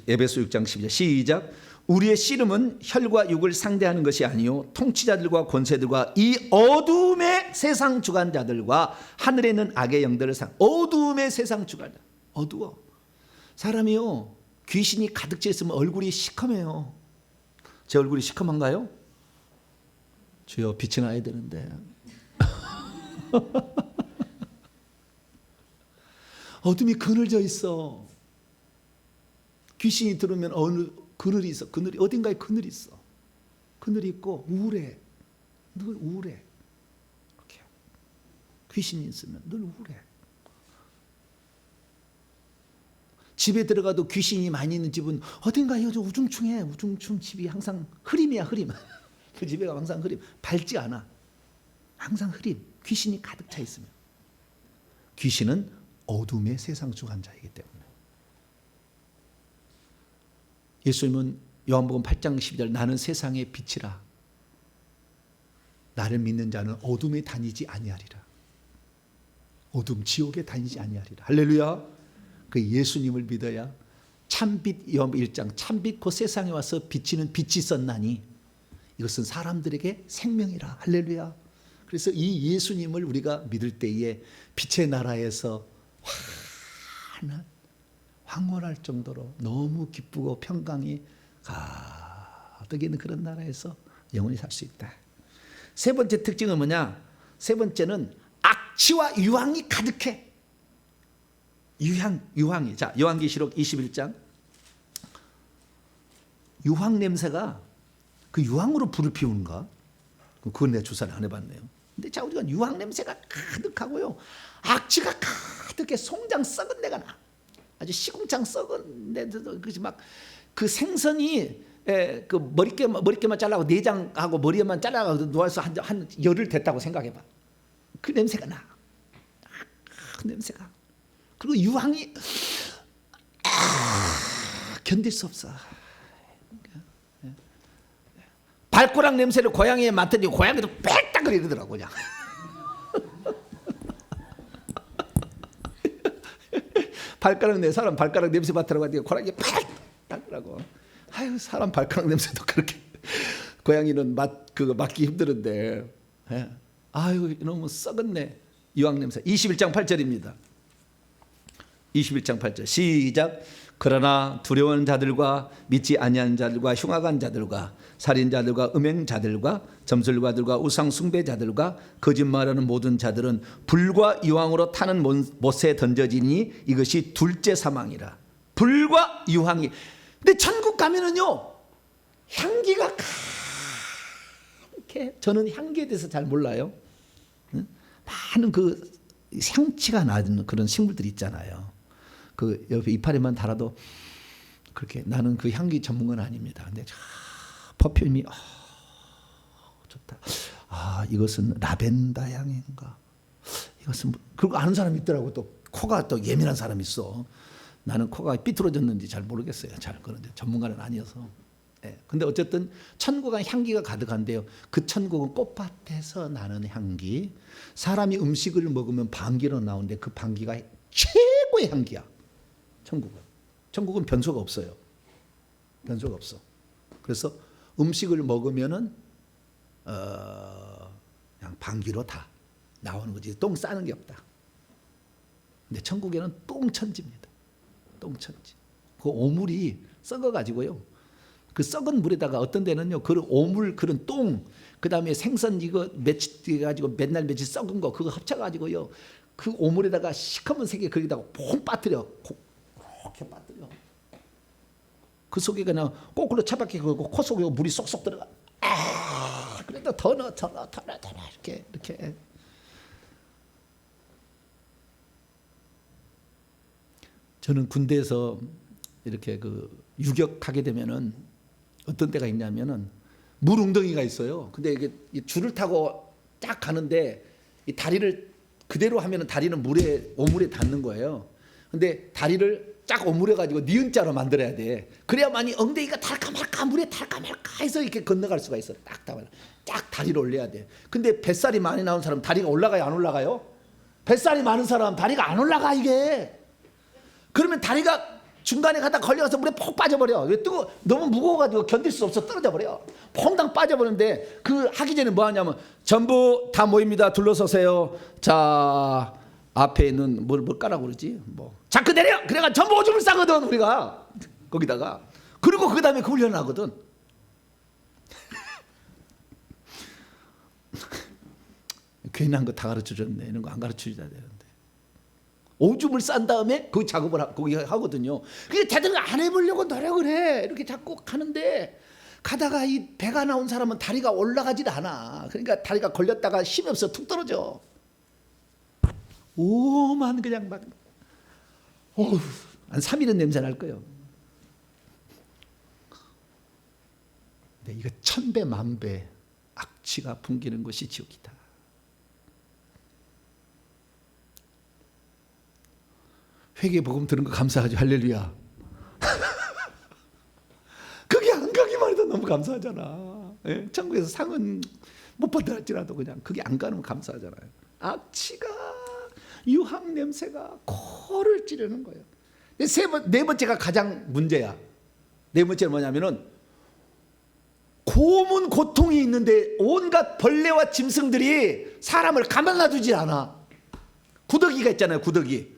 에베소 6장 12절 시작. 우리의 씨름은 혈과 육을 상대하는 것이 아니요 통치자들과 권세들과 이 어두움의 세상 주관자들과 하늘에 있는 악의 영들을 어두움의 세상 주관자. 어두워. 사람이요 귀신이 가득 차 있으면 얼굴이 시커매요. 제 얼굴이 시커먼가요? 주여 빛이 나야 되는데. 어둠이 그늘져 있어. 귀신이 들으면 어느 그늘이 있어. 그늘이 어딘가에 그늘이 있어. 그늘이 있고 우울해. 늘 우울해. 이렇게. 귀신이 있으면 늘 우울해. 집에 들어가도 귀신이 많이 있는 집은 어딘가 요즘 우중충해. 우중충 집이 항상 흐림이야, 흐림. 그 집에 가면 항상 흐림. 밝지 않아. 항상 흐림. 귀신이 가득 차 있으면. 귀신은 어둠의 세상 속 한 자이기 때문에. 예수님은 요한복음 8장 12절 나는 세상의 빛이라. 나를 믿는 자는 어둠에 다니지 아니하리라. 어둠 지옥에 다니지 아니하리라. 할렐루야. 그 예수님을 믿어야 참빛 요한복음 1장 참빛 곧 세상에 와서 비치는 빛이 있었나니 이것은 사람들에게 생명이라. 할렐루야. 그래서 이 예수님을 우리가 믿을 때에 빛의 나라에서 황홀할 정도로 너무 기쁘고 평강이 가득 있는 그런 나라에서 영원히 살 수 있다. 세 번째 특징은 뭐냐? 세 번째는 악취와 유황이 가득해. 유황이. 자, 요한계시록 21장. 유황 냄새가 그 유황으로 불을 피우는가? 그건 내가 조사를 안 해봤네요. 근데 자, 우리가 유황 냄새가 가득하고요. 악취가 가득해. 송장 썩은 데가 나. 아주 시궁창 썩은 데도 막 그 생선이 그 머리깨만 잘라고 내장하고 머리에만 잘라고 놓아서 한 열흘 됐다고 생각해봐. 그 냄새가 나. 그 냄새가. 그리고 유황이 견딜 수 없어. 발꼬락 냄새를 고양이에 맡더니 고양이도 빽딱 이러더라고 그냥. 발가락 내 사람 발가락 냄새 맡으라고 하니까 고양이 빽딱하고. 아유 사람 발가락 냄새도 그렇게 고양이는 그거 맡기 힘드는데. 아유 너무 썩었네. 유황 냄새. 21장 8절입니다. 21장 8절 시작. 그러나 두려운 자들과 믿지 아니한 자들과 흉악한 자들과 살인자들과 음행자들과 점술가들과 우상 숭배자들과 거짓말하는 모든 자들은 불과 유황으로 타는 못에 던져지니 이것이 둘째 사망이라. 불과 유황이. 근데 천국 가면은요 향기가 이렇게. 저는 향기에 대해서 잘 몰라요. 많은 그 향취가 나는 그런 식물들이 있잖아요. 그 옆에 이파리만 달아도 그렇게. 나는 그 향기 전문가는 아닙니다. 근데 퍼퓸이 좋다. 이것은 라벤더 향인가? 이것은 그리고 아는 사람이 있더라고. 또 코가 또 예민한 사람이 있어. 나는 코가 삐뚤어졌는지 잘 모르겠어요. 잘 그런데 전문가는 아니어서. 근데 어쨌든 천국은 향기가 가득한데요. 그 천국은 꽃밭에서 나는 향기. 사람이 음식을 먹으면 방귀로 나오는데 그 방귀가 최고의 향기야. 천국은 변소가 없어요. 변소가 없어. 그래서 음식을 먹으면은 그냥 방귀로 다 나오는 거지. 똥 싸는 게 없다. 근데 천국에는 똥천지입니다. 똥천지. 그 오물이 썩어가지고요. 그 썩은 물에다가 어떤 데는요, 그 오물 그런 똥, 그 다음에 생선 이거 며칠 가지고 맨날 며칠 썩은 거 그거 합쳐가지고요, 그 오물에다가 시커먼 색에 거기다가 퐁 빠뜨려. 이렇게 빠뜨려. 그 속에 그냥 거꾸로 차박히 그고 코 속에 물이 쏙쏙 들어가. 그래도 더 넣어 이렇게. 저는 군대에서 이렇게 그 유격하게 되면은 어떤 때가 있냐면은 물 웅덩이가 있어요. 근데 이게 줄을 타고 딱 가는데 이 다리를 그대로 하면은 다리는 오물에 닿는 거예요. 근데 다리를 쫙 오므려 가지고 니은자로 만들어야 돼. 그래야만이 엉덩이가 달까 말까 물에 달까 말까 해서 이렇게 건너갈 수가 있어. 딱 다리를 올려야 돼. 근데 뱃살이 많이 나온 사람 다리가 올라가요, 안 올라가요? 뱃살이 많은 사람 다리가 안 올라가 이게. 그러면 다리가 중간에 가다 걸려서 물에 폭 빠져버려. 왜 너무 무거워가지고 견딜 수 없어 떨어져 버려. 퐁당 빠져버리는데 그 하기 전에 뭐 하냐면 전부 다 모입니다. 둘러서세요. 자 앞에 있는 뭘 까라고 그러지? 자크 내려. 그래가 전부 오줌을 싸거든 우리가 거기다가. 그리고 그 다음에 그 훈련하거든. 괜한 거 다 가르쳐줬네. 이런 거 안 가르쳐줘야 되는데. 오줌을 싼 다음에 그 작업을 거기 하거든요. 그게 대들 안 해보려고 노력을 해. 이렇게 자꾸 하는데 가다가 이 배가 나온 사람은 다리가 올라가질 않아. 그러니까 다리가 걸렸다가 힘이 없어 툭 떨어져. 오만 그냥 막 어우, 한 3일은 냄새 날 거예요. 근데 이거 1000배 만배 악취가 풍기는 것이 지옥이다. 회개 복음 들은 거 감사하죠. 할렐루야. 그게 안 가기만 해도 너무 감사하잖아. 예? 천국에서 상은 못 받았지라도 그냥 그게 안 가는 거 감사하잖아요. 악취가 유황 냄새가 코를 찌르는 거예요. 네 번째가 가장 문제야. 네 번째는 뭐냐면은 고문 고통이 있는데 온갖 벌레와 짐승들이 사람을 가만 놔두질 않아. 구더기가 있잖아요. 구더기.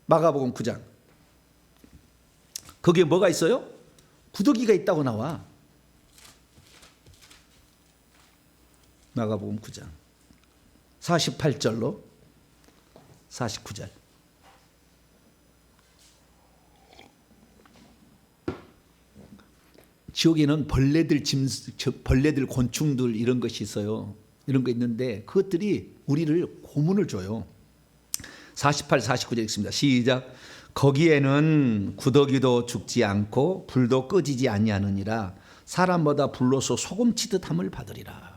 마가복음 9장. 거기에 뭐가 있어요? 구더기가 있다고 나와. 마가복음 9장 48절로 49절. 지옥에는 벌레들, 곤충들 이런 것이 있어요. 이런 거 있는데 그것들이 우리를 고문을 줘요. 48, 49절 읽습니다. 시작. 거기에는 구더기도 죽지 않고 불도 꺼지지 아니하느니라. 사람보다 불로서 소금 치듯 함을 받으리라.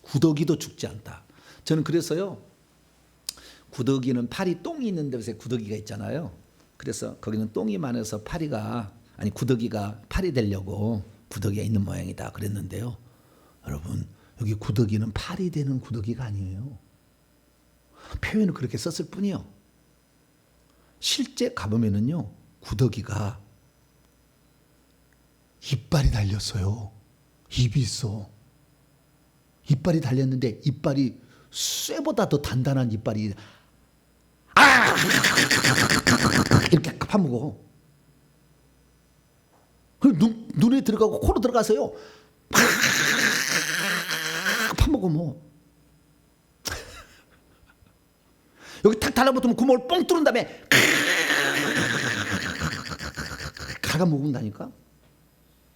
구더기도 죽지 않다. 저는 그래서요. 구더기는 팔이 똥이 있는 데서 구더기가 있잖아요. 그래서 거기는 똥이 많아서 구더기가 팔이 되려고 구더기가 있는 모양이다 그랬는데요. 여러분, 여기 구더기는 팔이 되는 구더기가 아니에요. 표현을 그렇게 썼을 뿐이요. 실제 가보면은요, 구더기가 이빨이 달렸어요. 입이 있어. 이빨이 달렸는데 이빨이 쇠보다 더 단단한 이빨이 이렇게 파먹어. 눈에 들어가고 코로 들어가서요. 파먹어 뭐. 여기 탁 달라붙으면 구멍을 뻥 뚫은 다음에 가가 먹는다니까.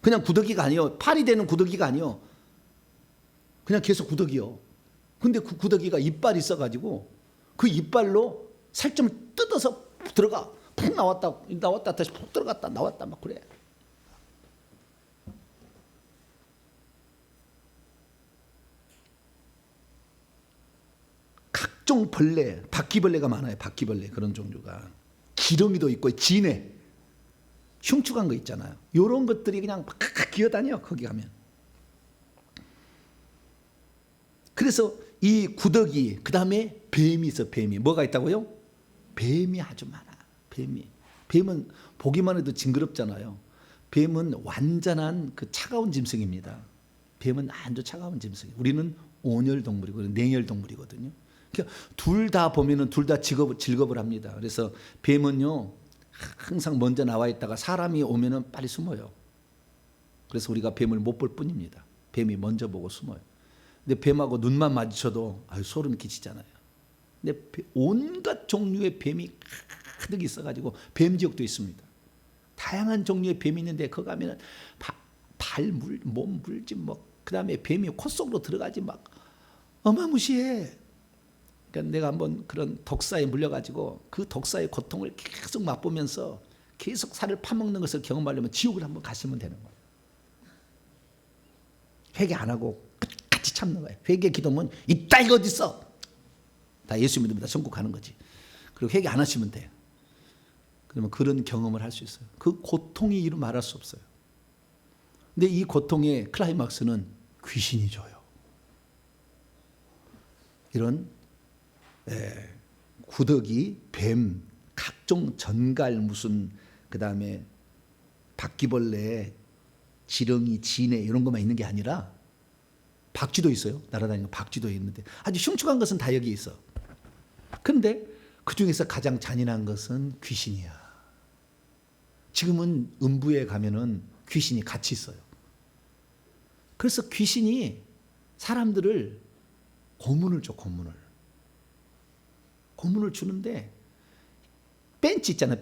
그냥 구더기가 아니요. 팔이 되는 구더기가 아니요. 그냥 계속 구더기요. 근데 그 구더기가 이빨이 있어가지고 그 이빨로 살점을 뜯어서 들어가. 푹 나왔다 다시 푹 들어갔다 나왔다 막 그래. 각종 벌레, 바퀴벌레가 많아요. 바퀴벌레 그런 종류가. 기러기도 있고 진해, 흉측한 거 있잖아요. 이런 것들이 그냥 막 기어다녀 거기 가면. 그래서 이 구더기, 그 다음에 뱀이 있어. 뱀이 뭐가 있다고요? 뱀이 아주 많아. 뱀은 보기만 해도 징그럽잖아요. 뱀은 완전한 그 차가운 짐승입니다. 뱀은 아주 차가운 짐승. 우리는 온열 동물이고 냉열 동물이거든요. 그러니까 둘 다 보면은 둘 다 직업을 합니다. 그래서 뱀은요 항상 먼저 나와 있다가 사람이 오면은 빨리 숨어요. 그래서 우리가 뱀을 못 볼 뿐입니다. 뱀이 먼저 보고 숨어요. 근데 뱀하고 눈만 마주쳐도 소름 끼치잖아요. 근데 온갖 종류의 뱀이 가득 있어가지고 뱀지옥도 있습니다. 다양한 종류의 뱀이 있는데 거기 가면은 몸 물지 뭐 그다음에 뱀이 코 속으로 들어가지 막 어마무시해. 그러니까 내가 한번 그런 독사에 물려가지고 그 독사의 고통을 계속 맛보면서 계속 살을 파먹는 것을 경험하려면 지옥을 한번 가시면 되는 거예요. 회개 안 하고 끝까지 참는 거예요. 회개 기도면 이따 이거 어디 있어? 다 예수 믿으면 다 천국 가는 거지. 그리고 회개 안 하시면 돼요. 그러면 그런 경험을 할 수 있어요. 그 고통이 이루 말할 수 없어요. 근데 이 고통의 클라이막스는 귀신이 줘요. 이런 구더기, 뱀, 각종 전갈 무슨 그 다음에 바퀴벌레, 지렁이, 진해 이런 것만 있는 게 아니라 박쥐도 있어요. 날아다니는 박쥐도 있는데 아주 흉측한 것은 다 여기 있어. 그런데 그 중에서 가장 잔인한 것은 귀신이야. 지금은 음부에 가면은 귀신이 같이 있어요. 그래서 귀신이 사람들을 고문을 줘. 고문을 주는데 벤치 있잖아요.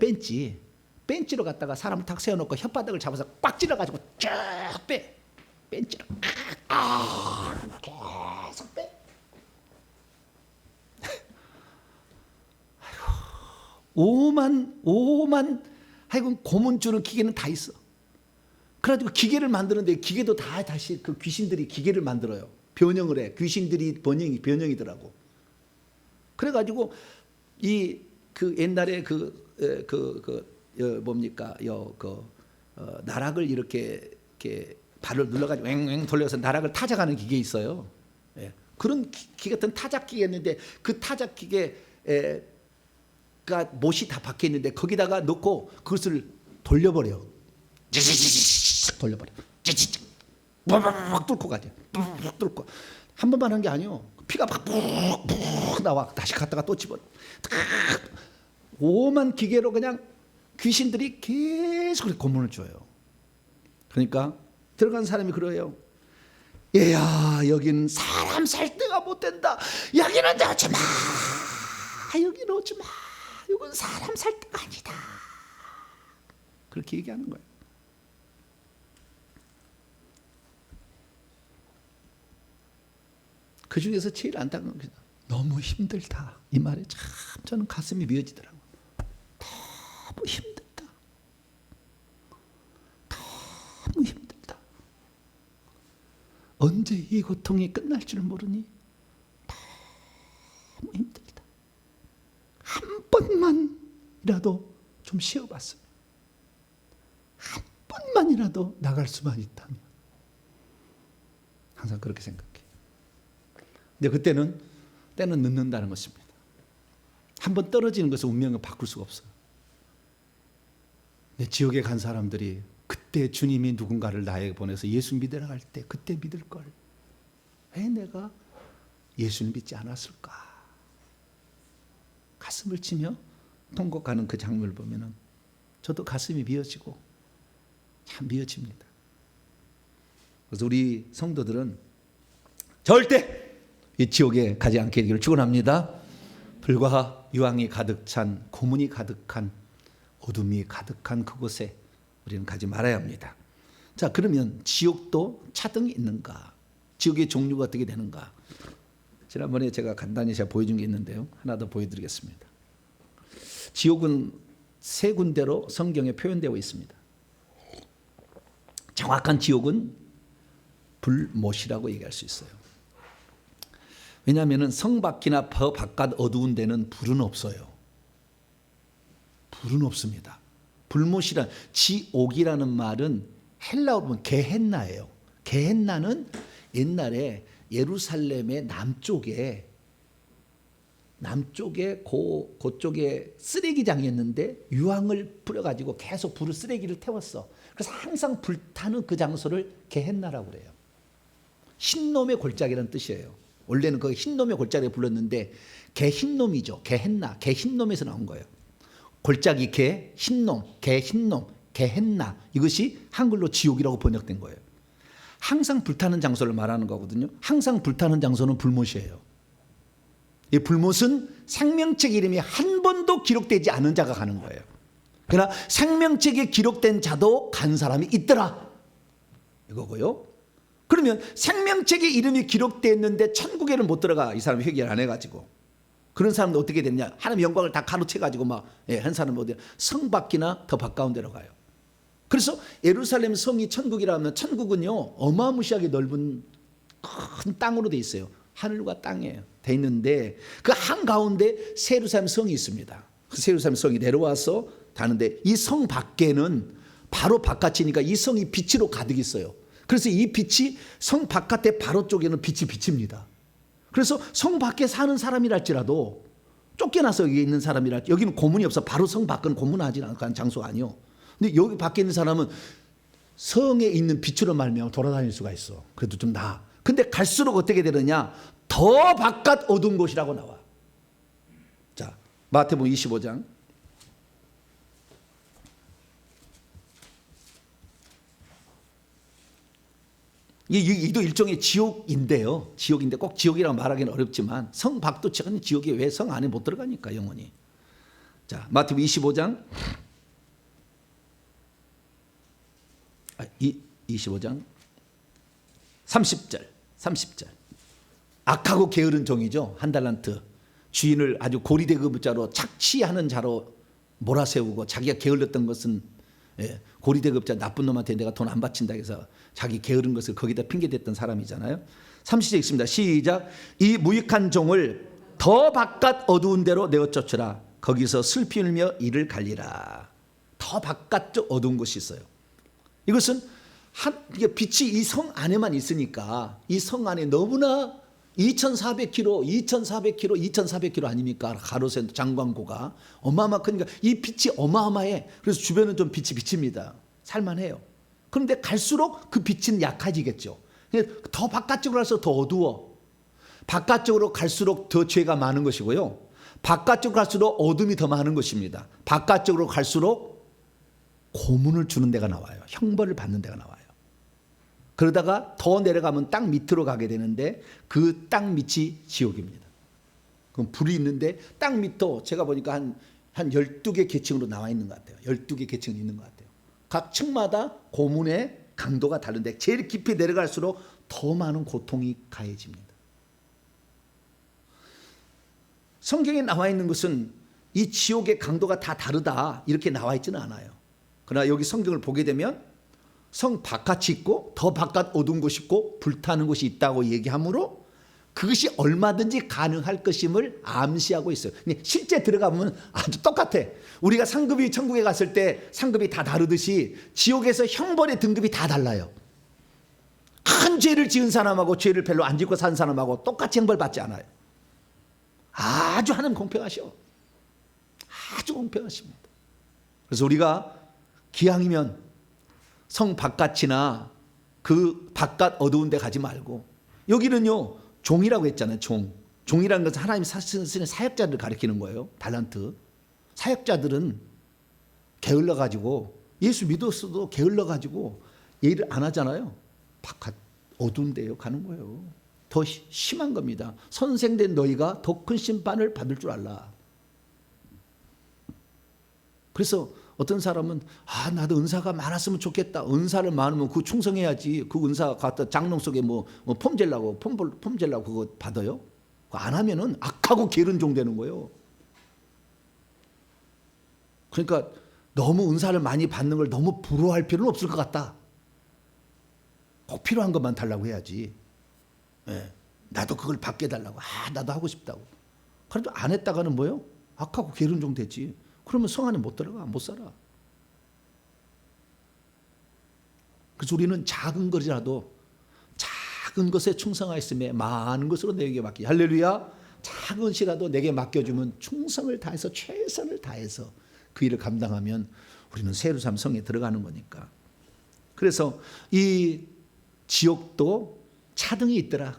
벤치로 갖다가 사람을 탁 세워놓고 혓바닥을 잡아서 꽉 찔러가지고 쫙 빼. 뺀지로 계속 빼. 오만 하여간 고문 주는 기계는 다 있어. 그래가지고 기계를 만드는데 기계도 다 다시 그 귀신들이 기계를 만들어요. 변형을 해. 귀신들이 변형이더라고. 그래가지고 이 그 옛날에 뭡니까 나락을 이렇게 발을 눌러가지고 왱왱 돌려서 나락을 타작하는 기계 있어요. 예. 그런 기계 같은 타작 기계였는데 그 타작 기계가 못이 다 박혀 있는데 거기다가 넣고 그것을 돌려버려. 돌려버려. 막 뚫고 가죠. 막 뚫고 한 번만 한 게 아니요. 피가 막 푹 나와. 다시 갔다가 또 집어. 오만 기계로 그냥 귀신들이 계속 고문을 줘요. 그러니까 들어간 사람이 그래요. 얘야, 여기는 사람 살 데가 못 된다. 여기는 오지 마. 여기는 오지 마. 여기는 사람 살 데가 아니다. 그렇게 얘기하는 거예요. 그 중에서 제일 안타까운 게 너무 힘들다. 이 말에 참 저는 가슴이 미어지더라고요. 너무 힘들다. 너무 힘들다. 언제 이 고통이 끝날 줄 모르니 너무 힘들다. 한 번만이라도 좀 쉬어봤으면, 한 번만이라도 나갈 수만 있다면. 항상 그렇게 생각해요. 근데 그때는 때는 늦는다는 것입니다. 한번 떨어지는 것은 운명을 바꿀 수가 없어요. 내 지옥에 간 사람들이 그때 주님이 누군가를 나에게 보내서 예수 믿으라 할 때 그때 믿을 걸. 왜 내가 예수를 믿지 않았을까? 가슴을 치며 통곡하는 그 장면을 보면은 저도 가슴이 미어지고 참 미어집니다. 그래서 우리 성도들은 절대 이 지옥에 가지 않게 되기를 축원합니다. 불과 유황이 가득 찬, 고문이 가득한, 어둠이 가득한 그곳에 우리는 가지 말아야 합니다. 자, 그러면 지옥도 차등이 있는가? 지옥의 종류가 어떻게 되는가? 지난번에 제가 간단히 보여준 게 있는데요. 하나 더 보여드리겠습니다. 지옥은 세 군데로 성경에 표현되어 있습니다. 정확한 지옥은 불못이라고 얘기할 수 있어요. 왜냐하면 성 밖이나 바깥 어두운 데는 불은 없어요. 불은 없습니다. 불못이란, 지옥이라는 말은 헬라어로 보면 게헨나예요. 게헨나는 옛날에 예루살렘의 남쪽에 그쪽에 쓰레기장이었는데 유황을 뿌려가지고 계속 쓰레기를 태웠어. 그래서 항상 불타는 그 장소를 게헨나라고 그래요. 흰놈의 골짜기라는 뜻이에요. 원래는 그 흰놈의 골짜기를 불렀는데 개흰놈이죠. 게헨나, 개흰놈에서 나온 거예요. 골짜기 개, 흰놈, 개흰놈, 게헨나, 이것이 한글로 지옥이라고 번역된 거예요. 항상 불타는 장소를 말하는 거거든요. 항상 불타는 장소는 불못이에요. 이 불못은 생명책 이름이 한 번도 기록되지 않은 자가 가는 거예요. 그러나 생명책에 기록된 자도 간 사람이 있더라, 이거고요. 그러면 생명책에 이름이 기록되었는데 천국에는 못 들어가. 이 사람이 회개를 안 해가지고. 그런 사람도 어떻게 됐냐? 하나님의 영광을 다 가로채가지고 한 사람은 어디 성 밖이나 더 가까운 데로 가요. 그래서 예루살렘 성이 천국이라 하면, 천국은요 어마무시하게 넓은 큰 땅으로 돼 있어요. 하늘과 땅에 돼 있는데 그 한가운데 예루살렘 성이 있습니다. 그 예루살렘 성이 내려와서 다는데 이 성 밖에는 바로 바깥이니까 이 성이 빛으로 가득 있어요. 그래서 이 빛이 성 바깥에 바로 쪽에는 빛이 비칩니다. 그래서 성 밖에 사는 사람이랄지라도, 쫓겨나서 여기 있는 사람이라, 여기는 고문이 없어. 바로 성 밖은 고문하지 않는 장소가 아니요. 근데 여기 밖에 있는 사람은 성에 있는 빛으로 말미암아 돌아다닐 수가 있어. 그래도 좀 나아. 근데 갈수록 어떻게 되느냐? 더 바깥 어두운 곳이라고 나와. 자, 마태복음 25장. 이도 일종의 지옥인데요. 지옥인데 꼭 지옥이라고 말하기는 어렵지만 성 밖도 지옥이 왜 성 안에 못 들어가니까 영원히. 자, 마태복음 25장. 25장 30절. 악하고 게으른 종이죠. 한 달란트. 주인을 아주 고리대급자로 착취하는 자로 몰아세우고, 자기가 게을렀던 것은 고리대급자 나쁜 놈한테 내가 돈 안 바친다 해서 자기 게으른 것을 거기다 핑계댔던 사람이잖아요. 30절 읽습니다. 시작. 이 무익한 종을 더 바깥 어두운 데로 내어 쫓으라. 거기서 슬피 울며 이를 갈리라. 더 바깥쪽 어두운 곳이 있어요. 이것은 이게 빛이 이 성 안에만 있으니까, 이 성 안에 너무나 2400km 아닙니까? 가로세 장광고가 어마어마 크니까 이 빛이 어마어마해. 그래서 주변은 좀 빛이 비칩니다. 살만해요. 그런데 갈수록 그 빛은 약해지겠죠. 더 바깥쪽으로 갈수록 더 어두워. 바깥쪽으로 갈수록 더 죄가 많은 것이고요. 바깥쪽으로 갈수록 어둠이 더 많은 것입니다. 바깥쪽으로 갈수록 고문을 주는 데가 나와요. 형벌을 받는 데가 나와요. 그러다가 더 내려가면 땅 밑으로 가게 되는데, 그 땅 밑이 지옥입니다. 그럼 불이 있는데 땅 밑도 제가 보니까 한 12개 계층으로 나와 있는 것 같아요. 12개 계층이 있는 것 같아요. 각 층마다 고문의 강도가 다른데 제일 깊이 내려갈수록 더 많은 고통이 가해집니다. 성경에 나와 있는 것은 이 지옥의 강도가 다 다르다 이렇게 나와 있지는 않아요. 그러나 여기 성경을 보게 되면 성 바깥이 있고 더 바깥 어두운 곳이 있고 불타는 곳이 있다고 얘기하므로 그것이 얼마든지 가능할 것임을 암시하고 있어요. 실제 들어가면 아주 똑같아. 우리가 상급이 천국에 갔을 때 상급이 다 다르듯이 지옥에서 형벌의 등급이 다 달라요. 큰 죄를 지은 사람하고 죄를 별로 안 짓고 산 사람하고 똑같이 형벌 받지 않아요. 아주 하나님 공평하셔. 아주 공평하십니다. 그래서 우리가 기왕이면 성 바깥이나 그 바깥 어두운 데 가지 말고, 여기는요 종이라고 했잖아요. 종이라는 것은 하나님이 쓰는 사역자들을 가리키는 거예요. 달란트. 사역자들은 게을러가지고, 예수 믿었어도 게을러가지고 일을 안 하잖아요. 바깥 어두운 데요 가는 거예요. 더 심한 겁니다. 선생된 너희가 더 큰 심판을 받을 줄 알라. 그래서 어떤 사람은 나도 은사가 많았으면 좋겠다. 은사를 많으면 그 충성해야지. 그 은사 갖다 장롱 속에 폼 젤라고 그거 받아요? 그거 안 하면은 악하고 게으른 종 되는 거예요. 그러니까 너무 은사를 많이 받는 걸 너무 부러워할 필요는 없을 것 같다. 꼭 필요한 것만 달라고 해야지. 나도 그걸 받게 달라고. 나도 하고 싶다고. 그래도 안 했다가는 뭐예요? 악하고 게으른 종 되지. 그러면 성 안에 못 들어가, 못 살아. 그래서 우리는 작은 것이라도 작은 것에 충성하였음에 많은 것으로 내게 맡기. 할렐루야. 작은 것이라도 내게 맡겨주면 충성을 다해서 최선을 다해서 그 일을 감당하면 우리는 새 예루살렘 성에 들어가는 거니까. 그래서 이 지옥도 차등이 있더라.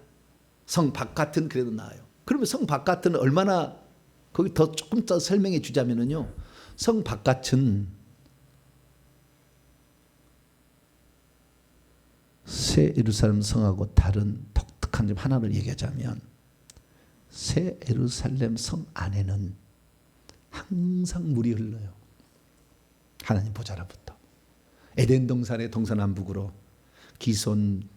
성 바깥은 그래도 나아요. 그러면 성 바깥은 얼마나, 거기 조금 더 설명해 주자면요, 성 바깥은 새 예루살렘 성하고 다른 독특한 점 하나를 얘기하자면, 새 예루살렘 성 안에는 항상 물이 흘러요. 하나님 보좌로부터. 에덴 동산의 동서남북으로 기손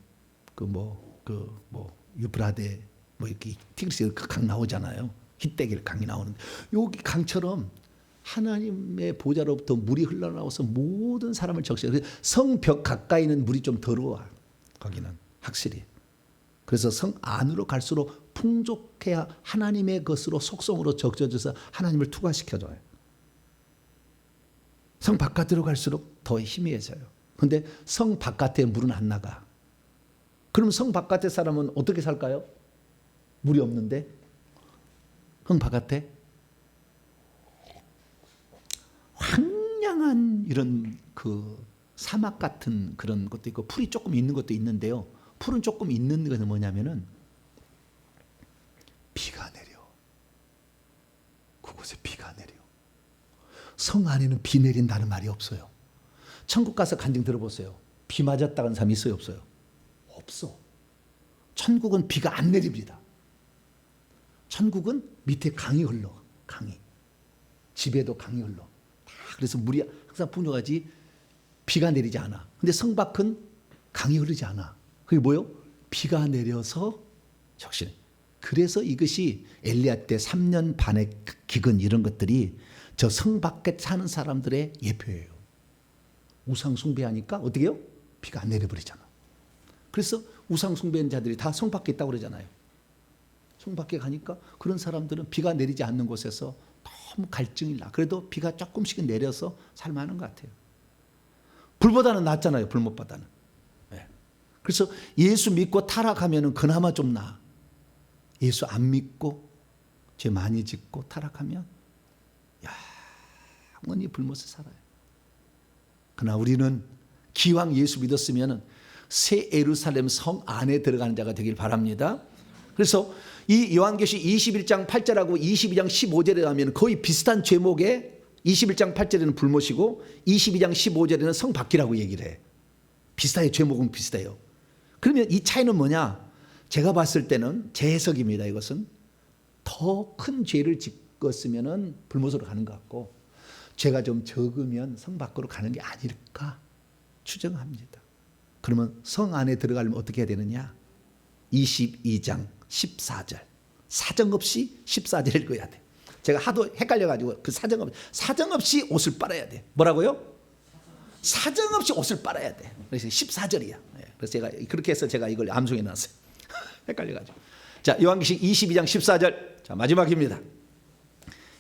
유브라데 이렇게 티그리스 강 나오잖아요. 히데길 강이 나오는데, 여기 강처럼 하나님의 보좌로부터 물이 흘러나와서 모든 사람을 적셔요. 성벽 가까이는 물이 좀 더러워. 거기는 확실히. 그래서 성 안으로 갈수록 풍족해야 하나님의 것으로 속성으로 적셔져서 하나님을 투과시켜줘요. 성 바깥으로 갈수록 더 희미해져요. 그런데 성 바깥에 물은 안 나가. 그럼 성 바깥의 사람은 어떻게 살까요? 물이 없는데? 성 바깥에 황량한 이런 사막 같은 그런 것도 있고, 풀이 조금 있는 것도 있는데요. 풀은 조금 있는 것은 뭐냐면은 비가 내려. 그곳에 비가 내려. 성 안에는 비 내린다는 말이 없어요. 천국 가서 간증 들어보세요. 비 맞았다는 사람이 있어요, 없어요? 없어. 천국은 비가 안 내립니다. 천국은 밑에 강이 흘러. 강이. 집에도 강이 흘러. 그래서 물이 항상 풍족하지 비가 내리지 않아. 근데 성 밖은 강이 흐르지 않아. 그게 뭐예요? 비가 내려서 적신. 그래서 이것이 엘리야 때 3년 반의 기근 이런 것들이 저 성 밖에 사는 사람들의 예표예요. 우상 숭배하니까 어떻게 해요? 비가 안 내려버리잖아. 그래서 우상 숭배하는 자들이 다 성 밖에 있다고 그러잖아요. 성 밖에 가니까 그런 사람들은 비가 내리지 않는 곳에서 너무 갈증이 나. 그래도 비가 조금씩 내려서 살만한 것 같아요. 불보다는 낫잖아요. 불못보다는. 네. 그래서 예수 믿고 타락하면 그나마 좀 나아. 예수 안 믿고 죄 많이 짓고 타락하면 영원히 불못에 살아요. 그러나 우리는 기왕 예수 믿었으면 새 예루살렘 성 안에 들어가는 자가 되길 바랍니다. 그래서 이 요한계시 21장 8절하고 22장 15절에 가면 거의 비슷한 제목에 21장 8절에는 불못이고 22장 15절에는 성 밖이라고 얘기를 해. 비슷해요. 제목은 비슷해요. 그러면 이 차이는 뭐냐? 제가 봤을 때는 제 해석입니다. 이것은 더 큰 죄를 짓었으면 불못으로 가는 것 같고 죄가 좀 적으면 성 밖으로 가는 게 아닐까 추정합니다. 그러면 성 안에 들어가려면 어떻게 해야 되느냐? 22장 14절 사정없이 14절 읽어야 돼. 제가 하도 헷갈려가지고 그 사정없이 옷을 빨아야 돼. 뭐라고요? 사정없이 옷을 빨아야 돼. 그래서 14절이야. 그래서 제가 그렇게 해서 제가 이걸 암송해 놨어요. 헷갈려가지고. 자, 요한계시 22장 14절. 자, 마지막입니다.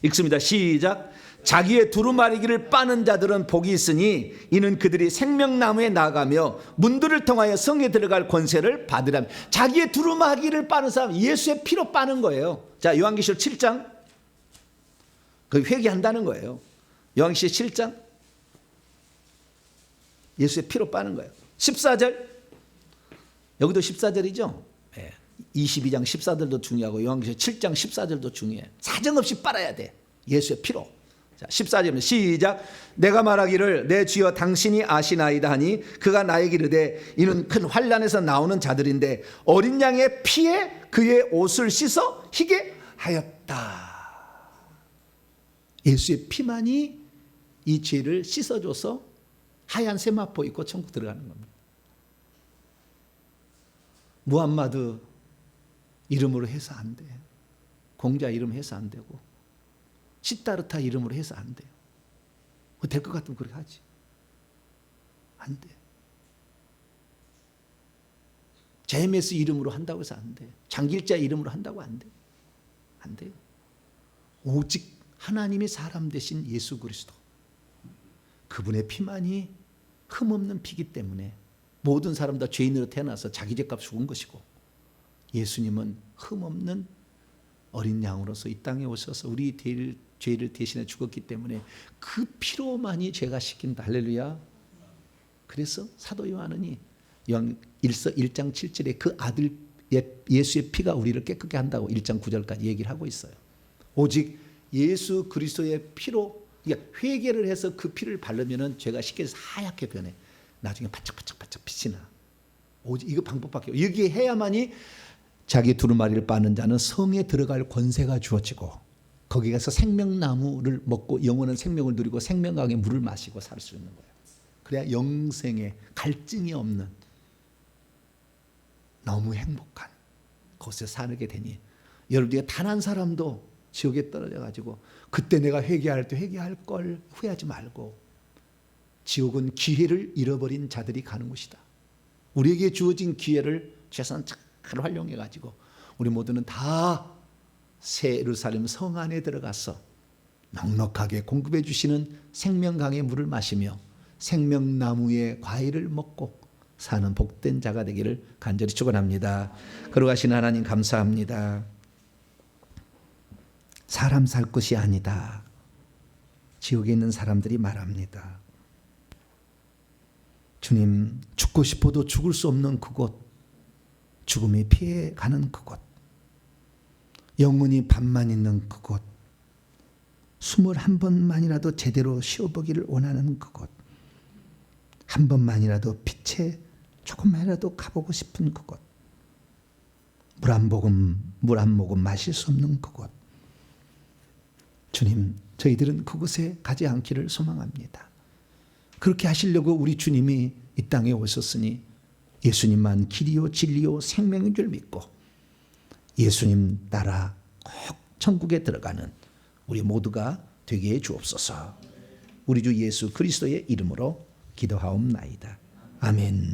읽습니다. 시작. 자기의 두루마리기를 빠는 자들은 복이 있으니 이는 그들이 생명나무에 나가며 문들을 통하여 성에 들어갈 권세를 받으라며. 자기의 두루마리기를 빠는 사람, 예수의 피로 빠는 거예요. 자, 요한계시록 7장. 그 회개한다는 거예요. 요한계시 7장. 예수의 피로 빠는 거예요. 14절. 여기도 14절이죠. 22장 14절도 중요하고 요한계시 7장 14절도 중요해. 사정없이 빨아야 돼. 예수의 피로. 자, 14절입니다. 시작. 내가 말하기를 내 주여 당신이 아시나이다 하니 그가 나에게 이르되 이는 큰 환난에서 나오는 자들인데 어린 양의 피에 그의 옷을 씻어 희게 하였다. 예수의 피만이 이 죄를 씻어줘서 하얀 세마포 입고 천국 들어가는 겁니다. 무함마드 이름으로 해서 안 돼. 공자 이름 해서 안 되고 시타르타 이름으로 해서 안 돼요. 될 것 같으면 그렇게 하지. 안 돼. 제메스 이름으로 한다고 해서 안 돼. 장길자 이름으로 한다고 안 돼. 안 돼요. 오직 하나님의 사람 되신 예수 그리스도. 그분의 피만이 흠없는 피기 때문에 모든 사람 다 죄인으로 태어나서 자기 죄값 죽은 것이고 예수님은 흠없는 어린 양으로서 이 땅에 오셔서 우리 죄를 대신해 죽었기 때문에 그 피로만이 죄가 씻긴다. 할렐루야. 그래서 사도 요한은 요한 1장 7절에 그 아들 예수의 피가 우리를 깨끗게 한다고 1장 9절까지 얘기를 하고 있어요. 오직 예수 그리스도의 피로 그러니까 회개를 해서 그 피를 바르면은 죄가 씻겨서 하얗게 변해. 나중에 바짝바짝 빛이 나. 오직 이거 방법밖에 없어요. 여기에 해야만이 자기 두루마리를 빠는 자는 성에 들어갈 권세가 주어지고 거기 가서 생명나무를 먹고 영원한 생명을 누리고 생명강의 물을 마시고 살 수 있는 거예요. 그래야 영생에 갈증이 없는 너무 행복한 곳에 살게 되니 여러분 중에 단 한 사람도 지옥에 떨어져 가지고 그때 내가 회개할 때 회개할 걸 후회하지 말고 지옥은 기회를 잃어버린 자들이 가는 곳이다. 우리에게 주어진 기회를 최소한 잘 활용해 가지고 우리 모두는 다 새 예루살렘 성 안에 들어가서 넉넉하게 공급해 주시는 생명강의 물을 마시며 생명나무의 과일을 먹고 사는 복된 자가 되기를 간절히 축원합니다. 거룩하신 하나님 감사합니다. 사람 살 것이 아니다. 지옥에 있는 사람들이 말합니다. 주님, 죽고 싶어도 죽을 수 없는 그곳, 죽음이 피해가는 그곳, 영원히 밤만 있는 그곳, 숨을 한 번만이라도 제대로 쉬어보기를 원하는 그곳, 한 번만이라도 빛에 조금만이라도 가보고 싶은 그곳, 물 한 모금 마실 수 없는 그곳. 주님, 저희들은 그곳에 가지 않기를 소망합니다. 그렇게 하시려고 우리 주님이 이 땅에 오셨으니 예수님만 길이요 진리요 생명인 줄 믿고 예수님 따라 꼭 천국에 들어가는 우리 모두가 되게 해 주옵소서. 우리 주 예수 그리스도의 이름으로 기도하옵나이다. 아멘.